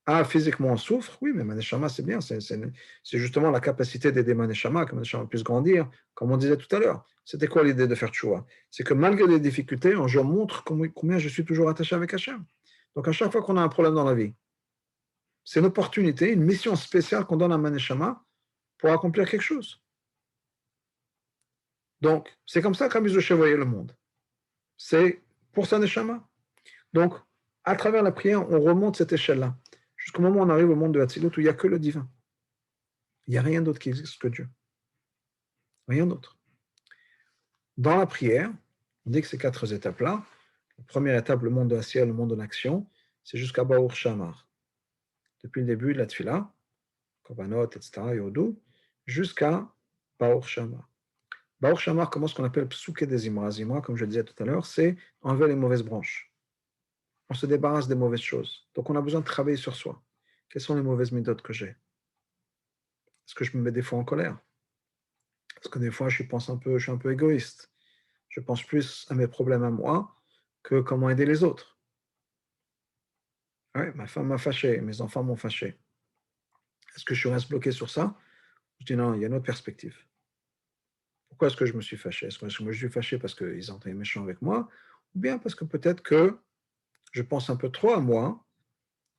Ah, physiquement, on souffre, oui, mais Maneshama, c'est bien. C'est justement la capacité d'aider Maneshama, que Maneshama puisse grandir, comme on disait tout à l'heure. C'était quoi l'idée de faire Tchouva? C'est que malgré les difficultés, je montre combien je suis toujours attaché avec Hachem. Donc, à chaque fois qu'on a un problème dans la vie, c'est une opportunité, une mission spéciale qu'on donne à Maneshama pour accomplir quelque chose. Donc, c'est comme ça qu'Rabbi Zouché voyait le monde. C'est pour sa Neshama. Donc, à travers la prière, on remonte cette échelle-là, jusqu'au moment où on arrive au monde de Hatzilut, où il n'y a que le divin. Il n'y a rien d'autre qui existe que Dieu. Rien d'autre. Dans la prière, on dit que ces 4 étapes-là, la première étape, le monde de la ciel, le monde de l'action, c'est jusqu'à Baruch Shamar. Depuis le début de la Tfila, Korbanot, etc., Yodou, jusqu'à Baruch Shamar. Baruch Shamar commence ce qu'on appelle Psuke des Imra. Zimra, comme je le disais tout à l'heure, c'est enlever les mauvaises branches. On se débarrasse des mauvaises choses. Donc on a besoin de travailler sur soi. Quelles sont les mauvaises méthodes que j'ai? Est-ce que je me mets des fois en colère? Parce que des fois, je suis un peu égoïste. Je pense plus à mes problèmes à moi que comment aider les autres. Ouais, ma femme m'a fâché, mes enfants m'ont fâché. Est-ce que je reste bloqué sur ça? Je dis non, il y a une autre perspective. Pourquoi est-ce que je me suis fâché? Est-ce que je me suis fâché parce qu'ils ont été méchants avec moi? Ou bien parce que peut-être que je pense un peu trop à moi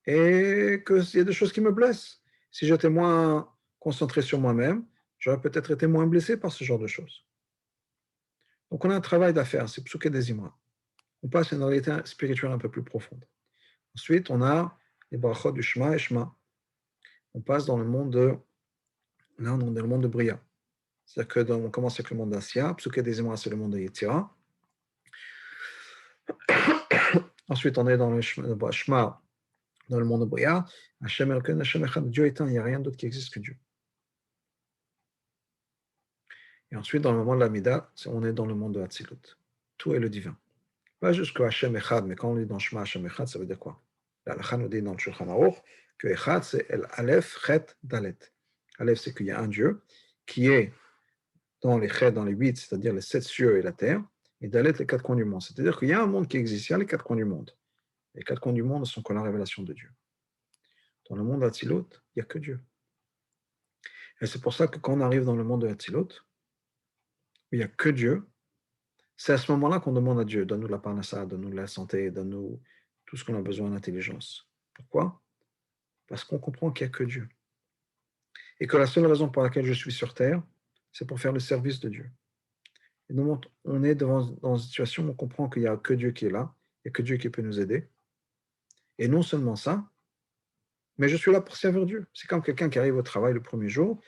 et qu'il y a des choses qui me blessent. Si j'étais moins concentré sur moi-même, j'aurais peut-être été moins blessé par ce genre de choses. Donc on a un travail à faire, c'est Psuke des Imra. On passe à une réalité spirituelle un peu plus profonde. Ensuite, on a les brachot du Shema et Shema. On passe dans le monde de, là, on est dans le monde de Bria. C'est-à-dire qu'on commence avec le monde d'Asya, Psuke des Imra, c'est le monde de Yetzira. Ensuite, on est dans le Shema, dans le monde de Bria. Hashem Elokeinu, Hashem Echad, Dieu est un, il n'y a rien d'autre qui existe que Dieu. Et ensuite, dans le monde de l'Amida, on est dans le monde de Hatzilut. Tout est le divin. Pas juste que Hashem Echad, mais quand on lit dans Shema Hashem Echad, ça veut dire quoi? La Halakha nous dit dans le Shulchan Aruch que Echad, c'est El Aleph, Chet, Dalet. Aleph, c'est qu'il y a un Dieu qui est dans les Chet, dans les 8, c'est-à-dire les 7 cieux et la terre, et Dalet, les 4 coins du monde. C'est-à-dire qu'il y a un monde qui existe, il y a les 4 coins du monde. Les 4 coins du monde ne sont que la révélation de Dieu. Dans le monde d'Hatzilut, il n'y a que Dieu. Et c'est pour ça que quand on arrive dans le monde de Hatzilut, où il n'y a que Dieu, c'est à ce moment-là qu'on demande à Dieu, donne-nous la parnassa, donne-nous la santé, donne-nous tout ce qu'on a besoin d'intelligence. Pourquoi? Parce qu'on comprend qu'il n'y a que Dieu. Et que la seule raison pour laquelle je suis sur Terre, c'est pour faire le service de Dieu. Et nous, on est dans une situation où on comprend qu'il n'y a que Dieu qui est là, il n'y a que Dieu qui peut nous aider. Et non seulement ça, mais je suis là pour servir Dieu. C'est comme quelqu'un qui arrive au travail le premier jour,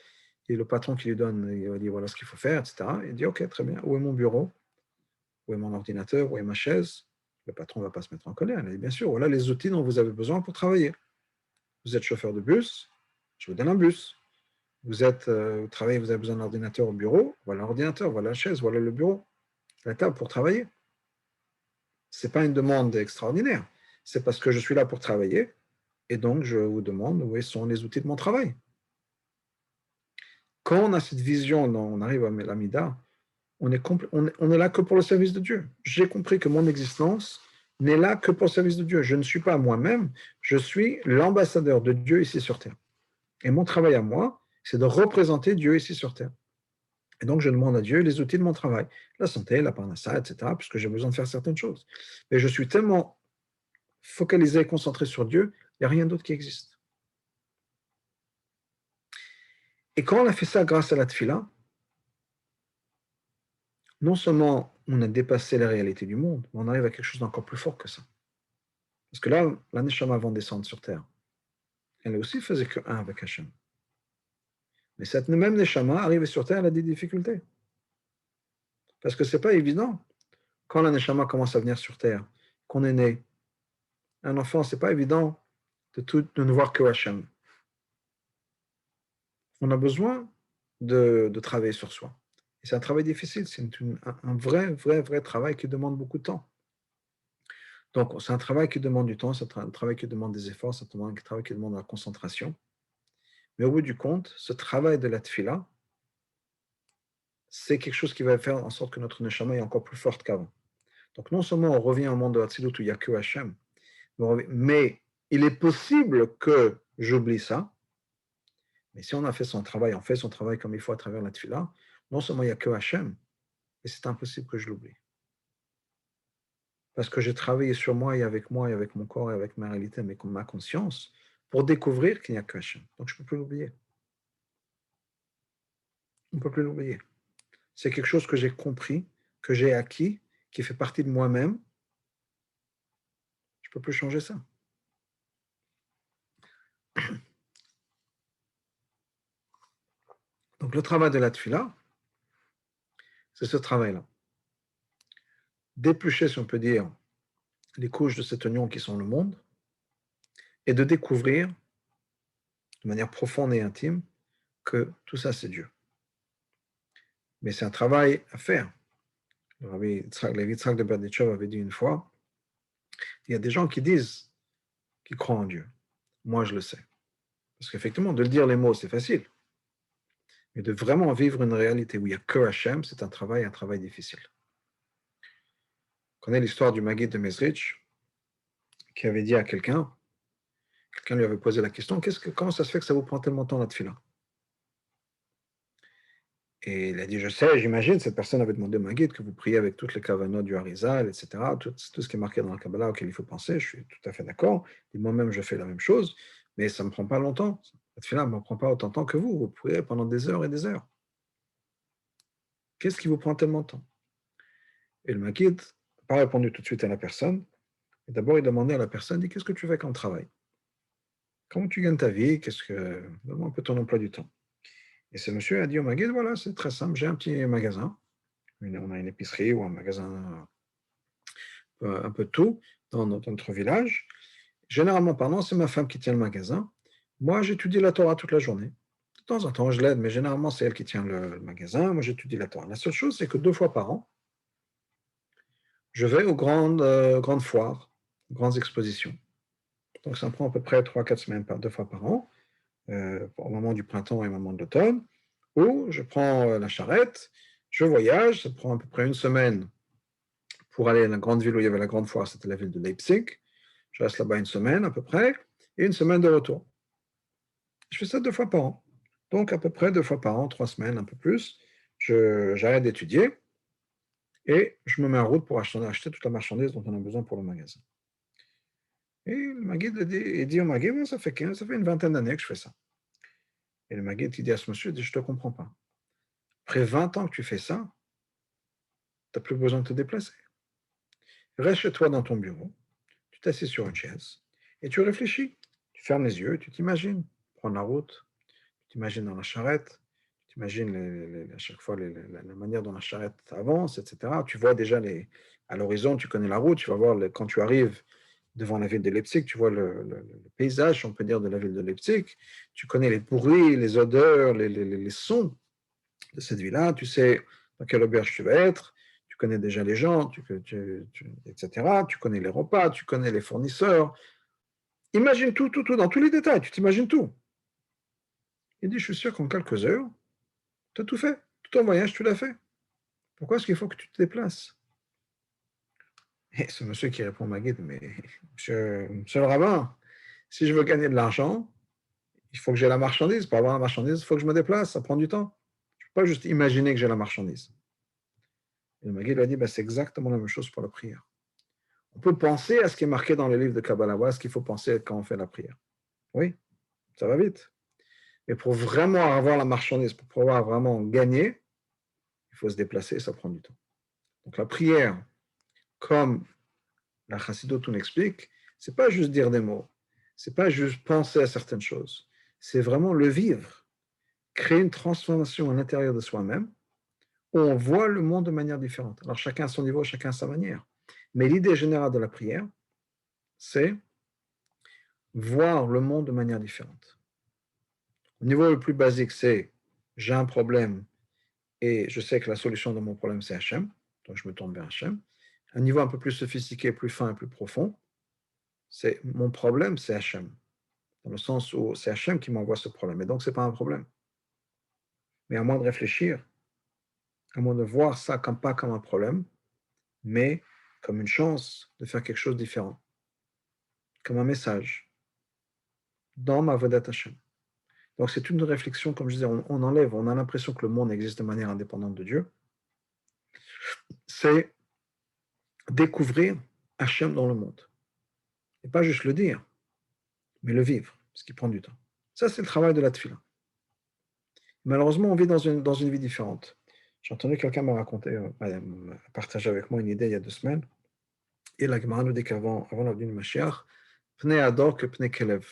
Et le patron qui lui donne, il va dire voilà ce qu'il faut faire, etc. Il dit ok, très bien. Où est mon bureau? Où est mon ordinateur? Où est ma chaise? Le patron ne va pas se mettre en colère. Il dit bien sûr, voilà les outils dont vous avez besoin pour travailler. Vous êtes chauffeur de bus, je vous donne un bus. Vous travaillez, vous avez besoin d'un ordinateur au bureau, voilà l'ordinateur, voilà la chaise, voilà le bureau, la table pour travailler. Ce n'est pas une demande extraordinaire. C'est parce que je suis là pour travailler et donc je vous demande où sont les outils de mon travail. Quand on a cette vision, on arrive à l'Amida, on est là que pour le service de Dieu. J'ai compris que mon existence n'est là que pour le service de Dieu. Je ne suis pas moi-même, je suis l'ambassadeur de Dieu ici sur Terre. Et mon travail à moi, c'est de représenter Dieu ici sur Terre. Et donc, je demande à Dieu les outils de mon travail, la santé, la parnassa, etc., puisque j'ai besoin de faire certaines choses. Mais je suis tellement focalisé, concentré sur Dieu, il n'y a rien d'autre qui existe. Et quand on a fait ça grâce à la tfila, non seulement on a dépassé la réalité du monde, mais on arrive à quelque chose d'encore plus fort que ça. Parce que là, la neshama avant de descendre sur terre, elle aussi faisait que un avec Hachem. Mais cette même neshama, arrivée sur terre, elle a des difficultés. Parce que ce n'est pas évident. Quand la neshama commence à venir sur terre, qu'on est né, un enfant, ce n'est pas évident de ne voir que Hachem. On a besoin de travailler sur soi. Et c'est un travail difficile, c'est un vrai travail qui demande beaucoup de temps. Donc, c'est un travail qui demande du temps, c'est un travail qui demande des efforts, c'est un travail qui demande de la concentration. Mais au bout du compte, ce travail de la tfila, c'est quelque chose qui va faire en sorte que notre neshama est encore plus forte qu'avant. Donc, non seulement on revient au monde de Hatzilut où il n'y a que Hachem, mais il est possible que j'oublie ça. Mais si on a fait son travail, on fait son travail comme il faut à travers la tfila, non seulement il n'y a que Hachem, et c'est impossible que je l'oublie. Parce que j'ai travaillé sur moi et avec mon corps et avec ma réalité, avec ma conscience, pour découvrir qu'il n'y a que Hachem. Donc je ne peux plus l'oublier. On ne peut plus l'oublier. C'est quelque chose que j'ai compris, que j'ai acquis, qui fait partie de moi-même. Je ne peux plus changer ça. Donc le travail de la tfila, c'est ce travail-là. D'éplucher, si on peut dire, les couches de cet oignon qui sont le monde, et de découvrir, de manière profonde et intime, que tout ça, c'est Dieu. Mais c'est un travail à faire. Le Rabbi Yitzhak de Berditchev avait dit une fois, il y a des gens qui disent qu'ils croient en Dieu. Moi, je le sais. Parce qu'effectivement, de le dire les mots, c'est facile. Mais de vraiment vivre une réalité où il n'y a que Hachem, c'est un travail difficile. On connaît l'histoire du Maguid de Mezrich, qui avait dit à quelqu'un lui avait posé la question, comment ça se fait que ça vous prend tellement de temps la tefila? Et il a dit, je sais, j'imagine, cette personne avait demandé au Maguid que vous priez avec toutes les kavanot du Harizal, etc., tout ce qui est marqué dans la Kabbalah auquel il faut penser, je suis tout à fait d'accord. Et moi-même, je fais la même chose, mais ça ne me prend pas longtemps. La tefila ne me prend pas autant de temps que vous. Vous priez pendant des heures et des heures. Qu'est-ce qui vous prend tellement de temps? Et le Maguid n'a pas répondu tout de suite à la personne. Et d'abord, il demandait à la personne, dit, qu'est-ce que tu fais comme travail? Comment tu gagnes ta vie? Donne-moi un peu ton emploi du temps. Et ce monsieur a dit au Maguid, voilà, c'est très simple, j'ai un petit magasin. On a une épicerie ou un magasin, un peu de tout, dans notre village. Généralement parlant, c'est ma femme qui tient le magasin. Moi, j'étudie la Torah toute la journée. De temps en temps, je l'aide, mais généralement, c'est elle qui tient le magasin. Moi, j'étudie la Torah. La seule chose, c'est que 2 fois par an, je vais aux grandes foires, grandes expositions. Donc, ça me prend à peu près 3-4 semaines, 2 fois par an, au moment du printemps et au moment de l'automne, où je prends la charrette, je voyage, ça prend à peu près une semaine pour aller à la grande ville où il y avait la grande foire, c'était la ville de Leipzig. Je reste là-bas une semaine à peu près, et une semaine de retour. Je fais ça 2 fois par an. Donc à peu près 2 fois par an, 3 semaines, un peu plus. J'arrête d'étudier et je me mets en route pour acheter toute la marchandise dont on a besoin pour le magasin. Et le Maguid dit au Maguid, ça fait une vingtaine d'années que je fais ça. Et le Maguid dit à ce monsieur, je ne te comprends pas. Après 20 ans que tu fais ça, tu n'as plus besoin de te déplacer. Reste chez toi dans ton bureau, tu t'assieds sur une chaise et tu réfléchis. Tu fermes les yeux, tu t'imagines prendre la route, tu t'imagines dans la charrette, Tu imagines à chaque fois la manière dont la charrette avance, etc. Tu vois déjà à l'horizon, tu connais la route, tu vas voir quand tu arrives devant la ville de Leipzig, tu vois le paysage, on peut dire, de la ville de Leipzig, tu connais les bruits, les odeurs, les sons de cette ville-là, tu sais dans quelle auberge tu vas être, tu connais déjà les gens, etc. Tu connais les repas, tu connais les fournisseurs. Imagine tout, dans tous les détails, tu t'imagines tout. Il dit, je suis sûr qu'en quelques heures, tu as tout fait. Tout ton voyage, tu l'as fait. Pourquoi est-ce qu'il faut que tu te déplaces? Et ce monsieur qui répond à ma guide, mais monsieur le rabbin, si je veux gagner de l'argent, il faut que j'ai la marchandise. Pour avoir la marchandise, il faut que je me déplace, ça prend du temps. Je ne peux pas juste imaginer que j'ai la marchandise. Et le guide lui a dit, c'est exactement la même chose pour la prière. On peut penser à ce qui est marqué dans le livre de Kabbalah, voilà ce qu'il faut penser quand on fait la prière. Oui, ça va vite. Mais pour vraiment avoir la marchandise, pour pouvoir vraiment gagner, il faut se déplacer, ça prend du temps. Donc la prière, comme la Chassidoute nous explique, c'est pas juste dire des mots, c'est pas juste penser à certaines choses, c'est vraiment le vivre, créer une transformation à l'intérieur de soi-même, où on voit le monde de manière différente. Alors chacun à son niveau, chacun à sa manière. Mais l'idée générale de la prière, c'est voir le monde de manière différente. Au niveau le plus basique, c'est j'ai un problème et je sais que la solution de mon problème, c'est Hachem, donc je me tourne vers Hachem. Un niveau un peu plus sophistiqué, plus fin et plus profond, c'est mon problème, c'est Hachem, dans le sens où c'est Hachem qui m'envoie ce problème, et donc ce n'est pas un problème. Mais à moins de réfléchir, à moins de voir ça pas comme un problème, mais comme une chance de faire quelque chose de différent, comme un message dans ma vedette Hachem. Donc c'est une réflexion, comme je disais, on enlève, on a l'impression que le monde existe de manière indépendante de Dieu. C'est découvrir Hachem dans le monde. Et pas juste le dire, mais le vivre, ce qui prend du temps. Ça, c'est le travail de la tefila. Malheureusement, on vit dans une vie différente. J'ai entendu quelqu'un me raconter, partager avec moi une idée il y a 2 semaines. Et la Gemara nous dit avant la venue de Mashiach, Pnei Ador que Pnei Kelev.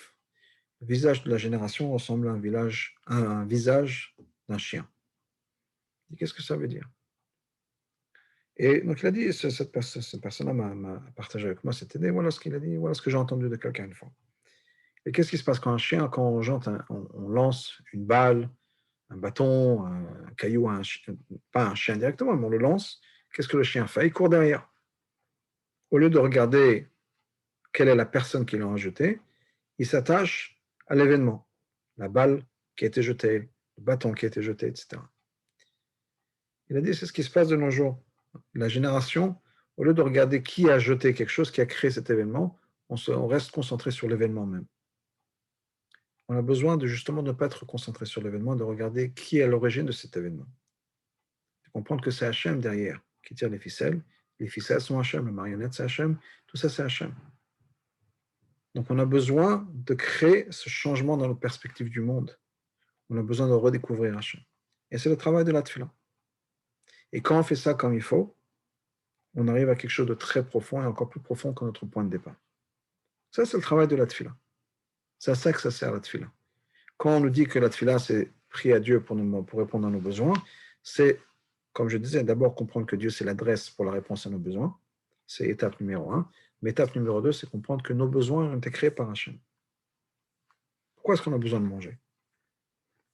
Le visage de la génération ressemble à un visage d'un chien. Qu'est-ce que ça veut dire? Et donc il a dit, cette personne-là m'a partagé avec moi cette idée, voilà ce qu'il a dit, voilà ce que j'ai entendu de quelqu'un une fois. Et qu'est-ce qui se passe quand on lance une balle, un bâton, un caillou, pas un chien directement, mais on le lance, qu'est-ce que le chien fait? Il court derrière. Au lieu de regarder quelle est la personne qui l'a jeté, il s'attache à l'événement, la balle qui a été jetée, le bâton qui a été jeté, etc. Il a dit, c'est ce qui se passe de nos jours. La génération, au lieu de regarder qui a jeté quelque chose, qui a créé cet événement, on reste concentré sur l'événement même. On a besoin justement de ne pas être concentré sur l'événement, de regarder qui est à l'origine de cet événement. De comprendre que c'est Hachem derrière qui tire les ficelles. Les ficelles sont Hachem, les marionnettes c'est Hachem, tout ça c'est Hachem. Donc on a besoin de créer ce changement dans notre perspective du monde. On a besoin de redécouvrir Hachem. Et c'est le travail de la tefila. Et quand on fait ça comme il faut, on arrive à quelque chose de très profond et encore plus profond que notre point de départ. Ça, c'est le travail de la tefila. C'est à ça que ça sert la tefila. Quand on nous dit que la tefila, c'est prier à Dieu pour répondre à nos besoins, c'est, comme je disais, d'abord comprendre que Dieu, c'est l'adresse pour la réponse à nos besoins. C'est étape numéro 1. Mais étape numéro 2, c'est comprendre que nos besoins ont été créés par Hachem. Pourquoi est-ce qu'on a besoin de manger?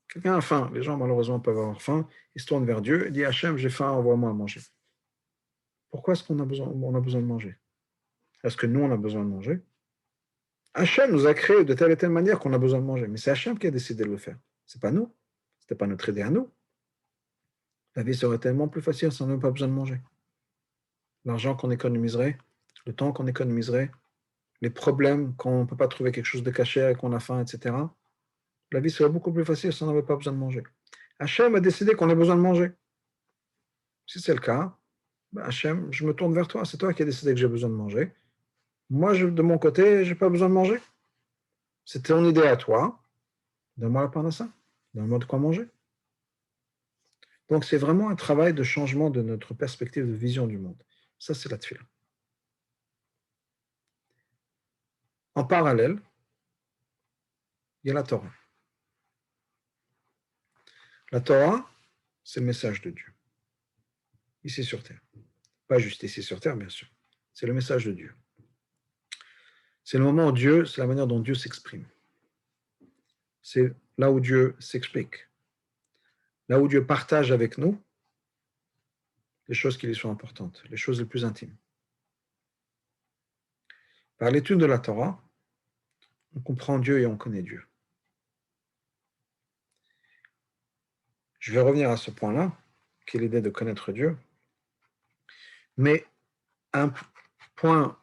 Quelqu'un a faim. Les gens, malheureusement, peuvent avoir faim. Ils se tournent vers Dieu et disent Hachem, j'ai faim, envoie-moi à manger. Pourquoi est-ce qu'on a besoin de manger? Est-ce que nous, on a besoin de manger? Hachem nous a créés de telle et telle manière qu'on a besoin de manger. Mais c'est Hachem qui a décidé de le faire. Ce n'est pas nous. Ce n'était pas notre idée à nous. La vie serait tellement plus facile si on n'avait pas besoin de manger. L'argent qu'on économiserait, le temps qu'on économiserait, les problèmes quand on ne peut pas trouver quelque chose de caché et qu'on a faim, etc. La vie serait beaucoup plus facile si on n'avait pas besoin de manger. Hachem a décidé qu'on a besoin de manger. Si c'est le cas, Hachem, je me tourne vers toi. C'est toi qui as décidé que j'ai besoin de manger. Moi, de mon côté, je n'ai pas besoin de manger. C'est ton idée à toi. Donne-moi la part de ça. Donne-moi de quoi manger. Donc, c'est vraiment un travail de changement de notre perspective de vision du monde. Ça, c'est la tefila. En parallèle, il y a la Torah. La Torah, c'est le message de Dieu, ici sur terre. Pas juste ici sur terre, bien sûr. C'est le message de Dieu. C'est le moment où Dieu, c'est la manière dont Dieu s'exprime. C'est là où Dieu s'explique. Là où Dieu partage avec nous les choses qui lui sont importantes, les choses les plus intimes. Par l'étude de la Torah, on comprend Dieu et on connaît Dieu. Je vais revenir à ce point-là, qui est l'idée de connaître Dieu, mais un point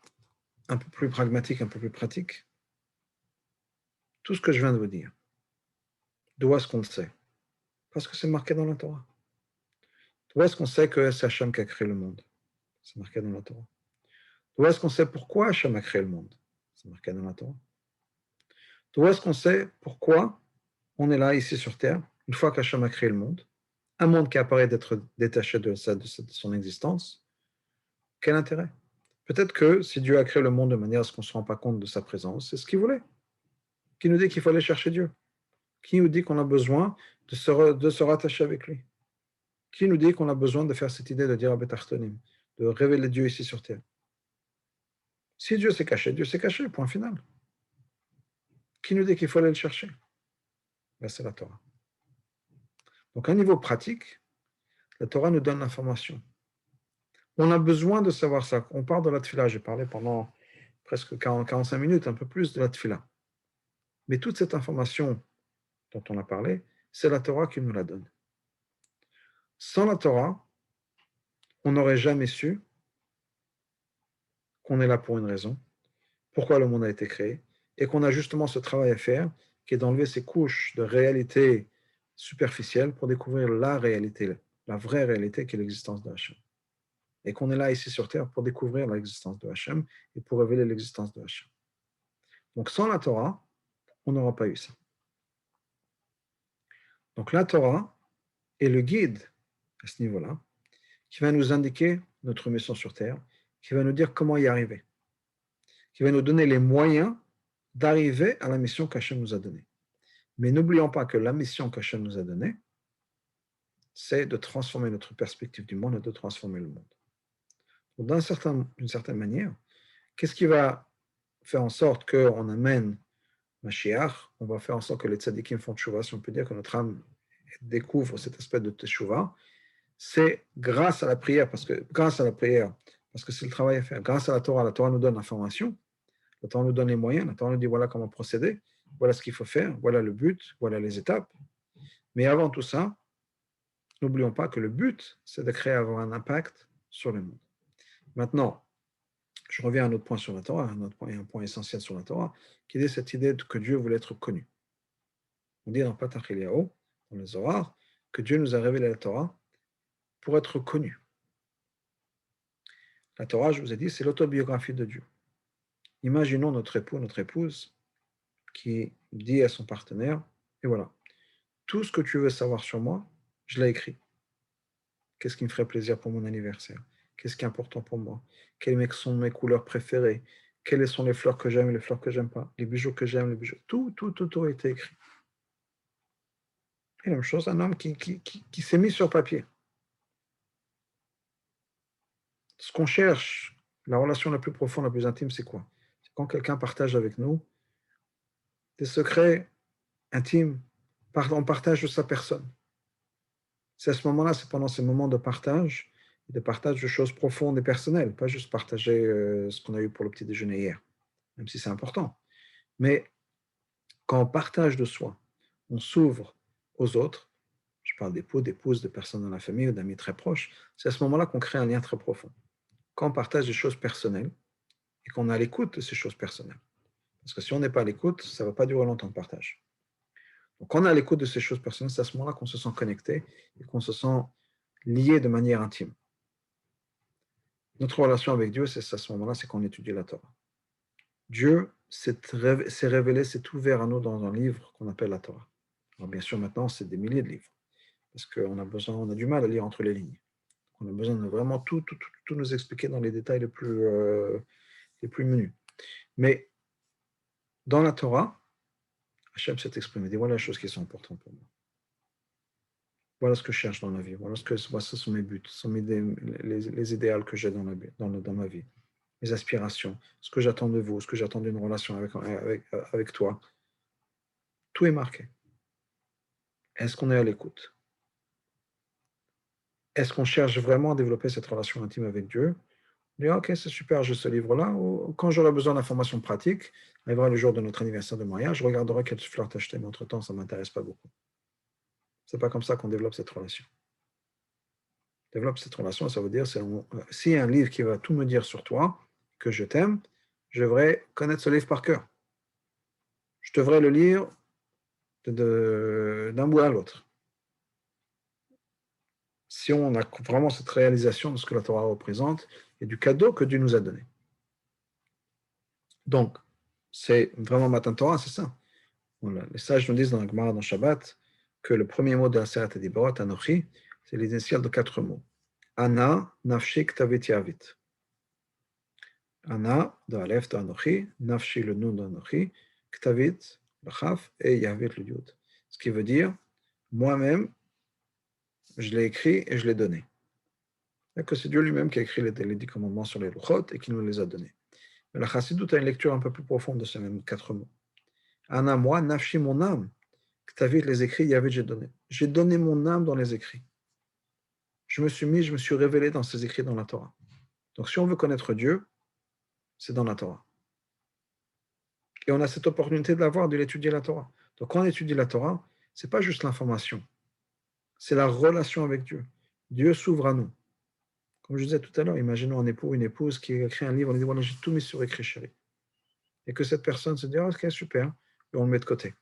un peu plus pragmatique, un peu plus pratique. Tout ce que je viens de vous dire, d'où est-ce qu'on le sait? Parce que c'est marqué dans la Torah. D'où est-ce qu'on sait que c'est Hachem qui a créé le monde? C'est marqué dans la Torah. D'où est-ce qu'on sait pourquoi Hachem a créé le monde? C'est marqué dans la Torah. D'où est-ce qu'on sait pourquoi on est là, ici sur Terre, une fois qu'Hachem a créé le monde, un monde qui apparaît d'être détaché de son existence? Quel intérêt? Peut-être que si Dieu a créé le monde de manière à ce qu'on ne se rend pas compte de sa présence, c'est ce qu'il voulait. Qui nous dit qu'il faut aller chercher Dieu? Qui nous dit qu'on a besoin de se rattacher avec lui? Qui nous dit qu'on a besoin de faire cette idée de dire Abetartonim, de révéler Dieu ici sur terre? Si Dieu s'est caché, point final. Qui nous dit qu'il faut aller le chercher? Là, c'est la Torah. Donc, à un niveau pratique, la Torah nous donne l'information. On a besoin de savoir ça. On parle de la tefila. J'ai parlé pendant presque 45 minutes, un peu plus de la tefila. Mais toute cette information dont on a parlé, c'est la Torah qui nous la donne. Sans la Torah, on n'aurait jamais su qu'on est là pour une raison, pourquoi le monde a été créé, et qu'on a justement ce travail à faire, qui est d'enlever ces couches de réalité superficielle pour découvrir la réalité, la vraie réalité qui est l'existence de Hachem. Et qu'on est là ici sur Terre pour découvrir l'existence de Hachem et pour révéler l'existence de Hachem. Donc sans la Torah, on n'aura pas eu ça. Donc la Torah est le guide à ce niveau-là, qui va nous indiquer notre mission sur Terre, qui va nous dire comment y arriver, qui va nous donner les moyens d'arriver à la mission qu'Hachem nous a donnée. Mais n'oublions pas que la mission qu'Hachem nous a donnée, c'est de transformer notre perspective du monde et de transformer le monde. Donc, d'une certaine manière, qu'est-ce qui va faire en sorte qu'on amène Mashiach? On va faire en sorte que les tzadikim font teshuvah, si on peut dire que notre âme découvre cet aspect de teshuvah. C'est grâce à la prière, parce que c'est le travail à faire. Grâce à la Torah nous donne l'information, la Torah nous donne les moyens, la Torah nous dit voilà comment procéder, voilà ce qu'il faut faire, voilà le but, voilà les étapes. Mais avant tout ça, n'oublions pas que le but, c'est de créer, avoir un impact sur le monde. Maintenant, je reviens à un autre point sur la Torah, un point essentiel sur la Torah, qui est cette idée que Dieu voulait être connu. On dit dans Patach Eliyahu, dans le Zohar, que Dieu nous a révélé la Torah pour être connu. La Torah, je vous ai dit, c'est l'autobiographie de Dieu. Imaginons notre époux, notre épouse, qui dit à son partenaire, et voilà, tout ce que tu veux savoir sur moi, je l'ai écrit. Qu'est-ce qui me ferait plaisir pour mon anniversaire? Qu'est-ce qui est important pour moi? Quelles sont mes couleurs préférées? Quelles sont les fleurs que j'aime et les fleurs que j'aime pas? Les bijoux que j'aime, les bijoux. Tout a été écrit. Et la même chose, un homme qui s'est mis sur papier. Ce qu'on cherche, la relation la plus profonde, la plus intime, c'est quoi? C'est quand quelqu'un partage avec nous des secrets intimes, on partage de sa personne. C'est à ce moment-là, c'est pendant ces moments de partage de choses profondes et personnelles, pas juste partager ce qu'on a eu pour le petit déjeuner hier, même si c'est important. Mais quand on partage de soi, on s'ouvre aux autres, je parle d'époux, d'épouses, de personnes dans la famille ou d'amis très proches, c'est à ce moment-là qu'on crée un lien très profond. Quand on partage des choses personnelles et qu'on est à l'écoute de ces choses personnelles. Parce que si on n'est pas à l'écoute, ça ne va pas durer longtemps le partage. Donc quand on est à l'écoute de ces choses personnelles, c'est à ce moment-là qu'on se sent connecté et qu'on se sent lié de manière intime. Notre relation avec Dieu, c'est à ce moment-là, c'est qu'on étudie la Torah. Dieu s'est révélé, s'est ouvert à nous dans un livre qu'on appelle la Torah. Alors bien sûr, maintenant, c'est des milliers de livres, parce qu'on a du mal à lire entre les lignes. On a besoin de vraiment tout nous expliquer dans les détails les plus menus. Mais dans la Torah, Hachem s'est exprimé, dit voilà les choses qui sont importantes pour moi. Voilà ce que je cherche dans la vie. Voilà ce sont mes buts, ce sont les idéaux que j'ai dans ma vie, mes aspirations, ce que j'attends de vous, ce que j'attends d'une relation avec toi. Tout est marqué. Est-ce qu'on est à l'écoute? Est-ce qu'on cherche vraiment à développer cette relation intime avec Dieu? On dit, ok, c'est super, j'ai ce livre-là. Ou quand j'aurai besoin d'informations pratiques, arrivera le jour de notre anniversaire de mariage, je regarderai quelle fleur t'acheter, mais entre-temps, ça ne m'intéresse pas beaucoup. C'est pas comme ça qu'on développe cette relation. Développe cette relation, ça veut dire, s'il y a un livre qui va tout me dire sur toi, que je t'aime, je devrais connaître ce livre par cœur. Je devrais le lire d'un bout à l'autre. Si on a vraiment cette réalisation de ce que la Torah représente et du cadeau que Dieu nous a donné. Donc, c'est vraiment Matan Torah, c'est ça. Voilà. Les sages nous disent dans la Gemara, dans Shabbat, que le premier mot de la Seret Diborot, Anochi, c'est l'initiale de 4 mots. Ana, Nafshi, Ktavit, Yavit. Ana, de Aleph, de Anochi, Nafshi, le nom de Anochi, Ktavit, le Chaf, et Yavit, le Yud. Ce qui veut dire, moi-même, je l'ai écrit et je l'ai donné. Que c'est Dieu lui-même qui a écrit les 10 commandements sur les Luchot et qui nous les a donnés. Mais la Chassidut a une lecture un peu plus profonde de ces mêmes 4 mots. Ana, moi, Nafshi, mon âme, Ktavit, les écrits, Yavit, j'ai donné. J'ai donné mon âme dans les écrits. Je me suis révélé dans ces écrits dans la Torah. Donc si on veut connaître Dieu, c'est dans la Torah. Et on a cette opportunité de l'avoir, de l'étudier la Torah. Donc quand on étudie la Torah, ce n'est pas juste l'information, c'est la relation avec Dieu. Dieu s'ouvre à nous. Comme je disais tout à l'heure, imaginons un époux, une épouse qui a écrit un livre, on dit voilà, j'ai tout mis sur écrit, chérie. Et que cette personne se dit ah, ok, super, et on le met de côté.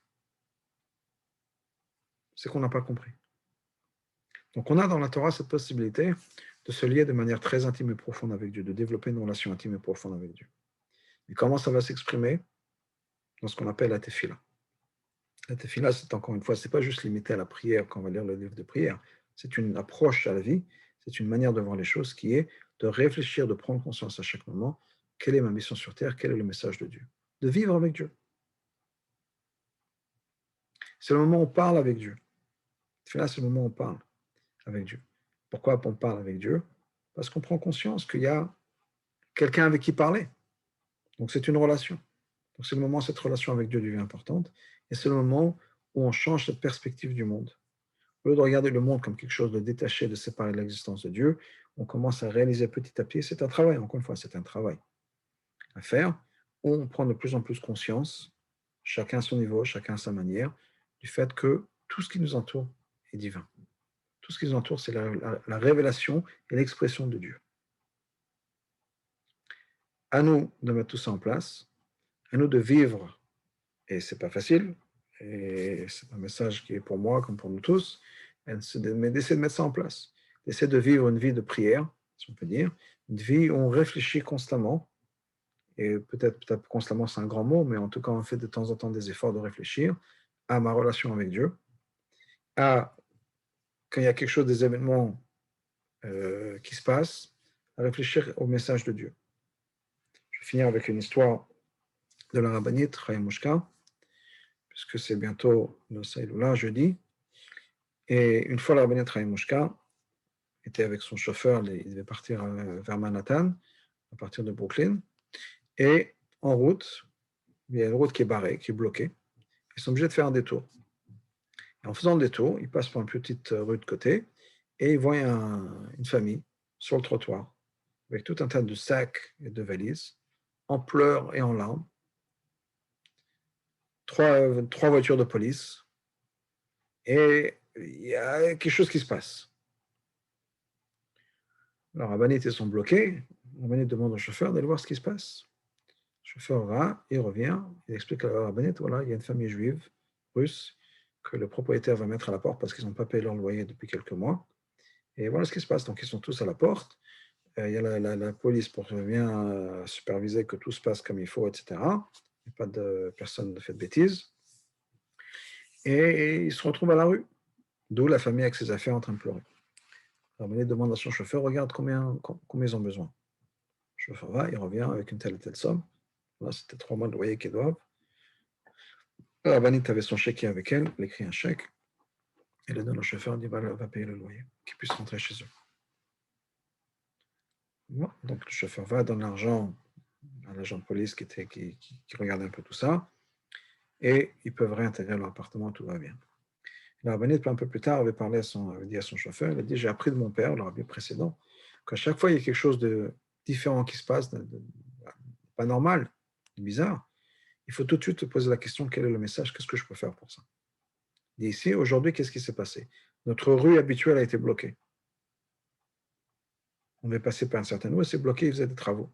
C'est qu'on n'a pas compris. Donc on a dans la Torah cette possibilité de se lier de manière très intime et profonde avec Dieu, de développer une relation intime et profonde avec Dieu. Et comment ça va s'exprimer? Dans ce qu'on appelle la tefila. La tefila, c'est encore une fois, c'est pas juste limité à la prière quand on va lire le livre de prière. C'est une approche à la vie, c'est une manière de voir les choses qui est de réfléchir, de prendre conscience à chaque moment, quelle est ma mission sur terre, quel est le message de Dieu. De vivre avec Dieu. C'est le moment où on parle avec Dieu. La tefila, c'est le moment où on parle avec Dieu. Pourquoi on parle avec Dieu? Parce qu'on prend conscience qu'il y a quelqu'un avec qui parler. Donc c'est une relation. Donc c'est le moment où cette relation avec Dieu devient importante. Et c'est le moment où on change cette perspective du monde. Au lieu de regarder le monde comme quelque chose de détaché, de séparé de l'existence de Dieu, on commence à réaliser petit à petit, c'est un travail, encore une fois, c'est un travail à faire, où on prend de plus en plus conscience, chacun à son niveau, chacun à sa manière, du fait que tout ce qui nous entoure est divin. Tout ce qui nous entoure, c'est la révélation et l'expression de Dieu. À nous de mettre tout ça en place, à nous de vivre, et c'est pas facile, et c'est un message qui est pour moi comme pour nous tous, mais d'essayer de mettre ça en place, d'essayer de vivre une vie de prière, si on peut dire, une vie où on réfléchit constamment, et peut-être constamment c'est un grand mot, mais en tout cas on fait de temps en temps des efforts de réfléchir à ma relation avec Dieu, à quand il y a quelque chose, des événements qui se passent, à réfléchir au message de Dieu. Je vais finir avec une histoire de la rabbinite Chaya Mouchka, puisque c'est bientôt le Saïloula, jeudi. Et une fois la rabbinite Chaya Mouchka était avec son chauffeur, il devait partir vers Manhattan, à partir de Brooklyn. Et en route, il y a une route qui est barrée, qui est bloquée. Ils sont obligés de faire un détour. Et en faisant le détour, ils passent par une petite rue de côté et ils voient une famille sur le trottoir avec tout un tas de sacs et de valises, en pleurs et en larmes. Trois voitures de police et il y a quelque chose qui se passe. Alors, Rabbanit, ils sont bloqués. Rabbanit demande au chauffeur d'aller voir ce qui se passe. Le chauffeur va, il revient, il explique à la Rabbanit, voilà, il y a une famille juive, russe, que le propriétaire va mettre à la porte parce qu'ils n'ont pas payé leur loyer depuis quelques mois. Et voilà ce qui se passe. Donc, ils sont tous à la porte. Il y a la police pour bien superviser que tout se passe comme il faut, etc. Et pas de personne ne fait de bêtises. Et ils se retrouvent à la rue, d'où la famille avec ses affaires en train de pleurer. Rabbanit demande à son chauffeur, regarde combien ils ont besoin. Le chauffeur va, il revient avec une telle et telle somme. Là, c'était 3 mois de loyer qu'ils doivent. La rabbinite avait son chéquier avec elle, elle écrit un chèque. Et le donne au chauffeur, dit va payer le loyer, qu'il puisse rentrer chez eux. Bon, donc le chauffeur va, donne l'argent à l'agent de police qui regardait un peu tout ça, et ils peuvent réintégrer leur appartement, tout va bien. La rabbinite, un peu plus tard, avait dit à son chauffeur, il a dit, j'ai appris de mon père, le rabbi précédent, qu'à chaque fois il y a quelque chose de différent qui se passe, pas normal, bizarre, il faut tout de suite te poser la question, quel est le message, qu'est-ce que je peux faire pour ça? Et ici, aujourd'hui, qu'est-ce qui s'est passé? Notre rue habituelle a été bloquée. On devait passer par une certaine rue, c'est bloqué, ils faisaient des travaux.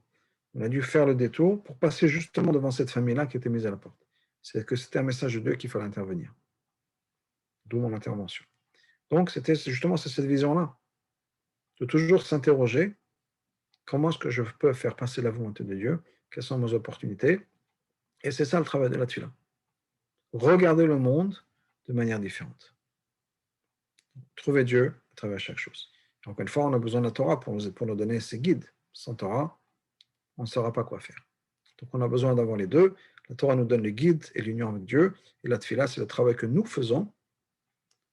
On a dû faire le détour pour passer justement devant cette famille-là qui était mise à la porte. C'est que c'était un message de Dieu qu'il fallait intervenir. D'où mon intervention. Donc, c'est cette vision-là, de toujours s'interroger, comment est-ce que je peux faire passer la volonté de Dieu? Quelles sont mes opportunités? Et c'est ça le travail de la Tfila. Regarder le monde de manière différente. Trouver Dieu à travers chaque chose. Encore une fois, on a besoin de la Torah pour nous donner ces guides. Sans Torah, on ne saura pas quoi faire. Donc on a besoin d'avoir les deux. La Torah nous donne le guide et l'union avec Dieu. Et la Tfila, c'est le travail que nous faisons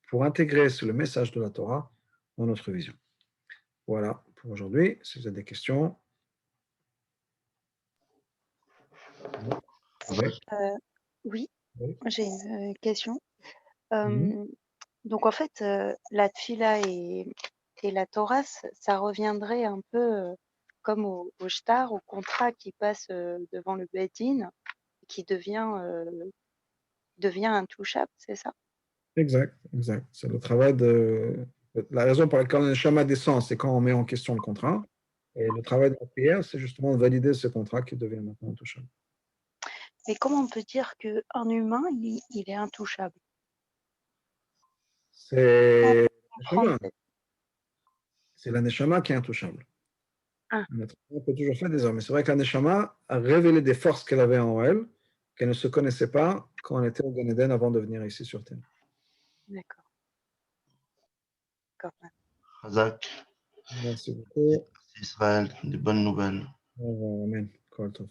pour intégrer le message de la Torah dans notre vision. Voilà pour aujourd'hui. Si vous avez des questions. Oui. Oui, Oui. j'ai une question. Mhm. Donc en fait, la tfila et la Torah, ça reviendrait un peu comme au shtar, au contrat qui passe devant le Beit-Din, qui devient intouchable, c'est ça? Exact, exact. C'est le travail de. La raison pour laquelle le Neshama descend, c'est quand on met en question le contrat. Et le travail de la prière, c'est justement de valider ce contrat qui devient maintenant intouchable. Mais comment on peut dire qu'un humain, il est intouchable? Comment C'est comprendre Neshama. C'est la Neshama qui est intouchable. Ah, Notre on peut toujours faire des hommes. Mais c'est vrai que la Neshama a révélé des forces qu'elle avait en elle, qu'elle ne se connaissait pas quand elle était au Gan Eden avant de venir ici sur Terre. d'accord. D'accord. Razak, Merci beaucoup. Israël, des bonnes nouvelles. Amen. Kol tov.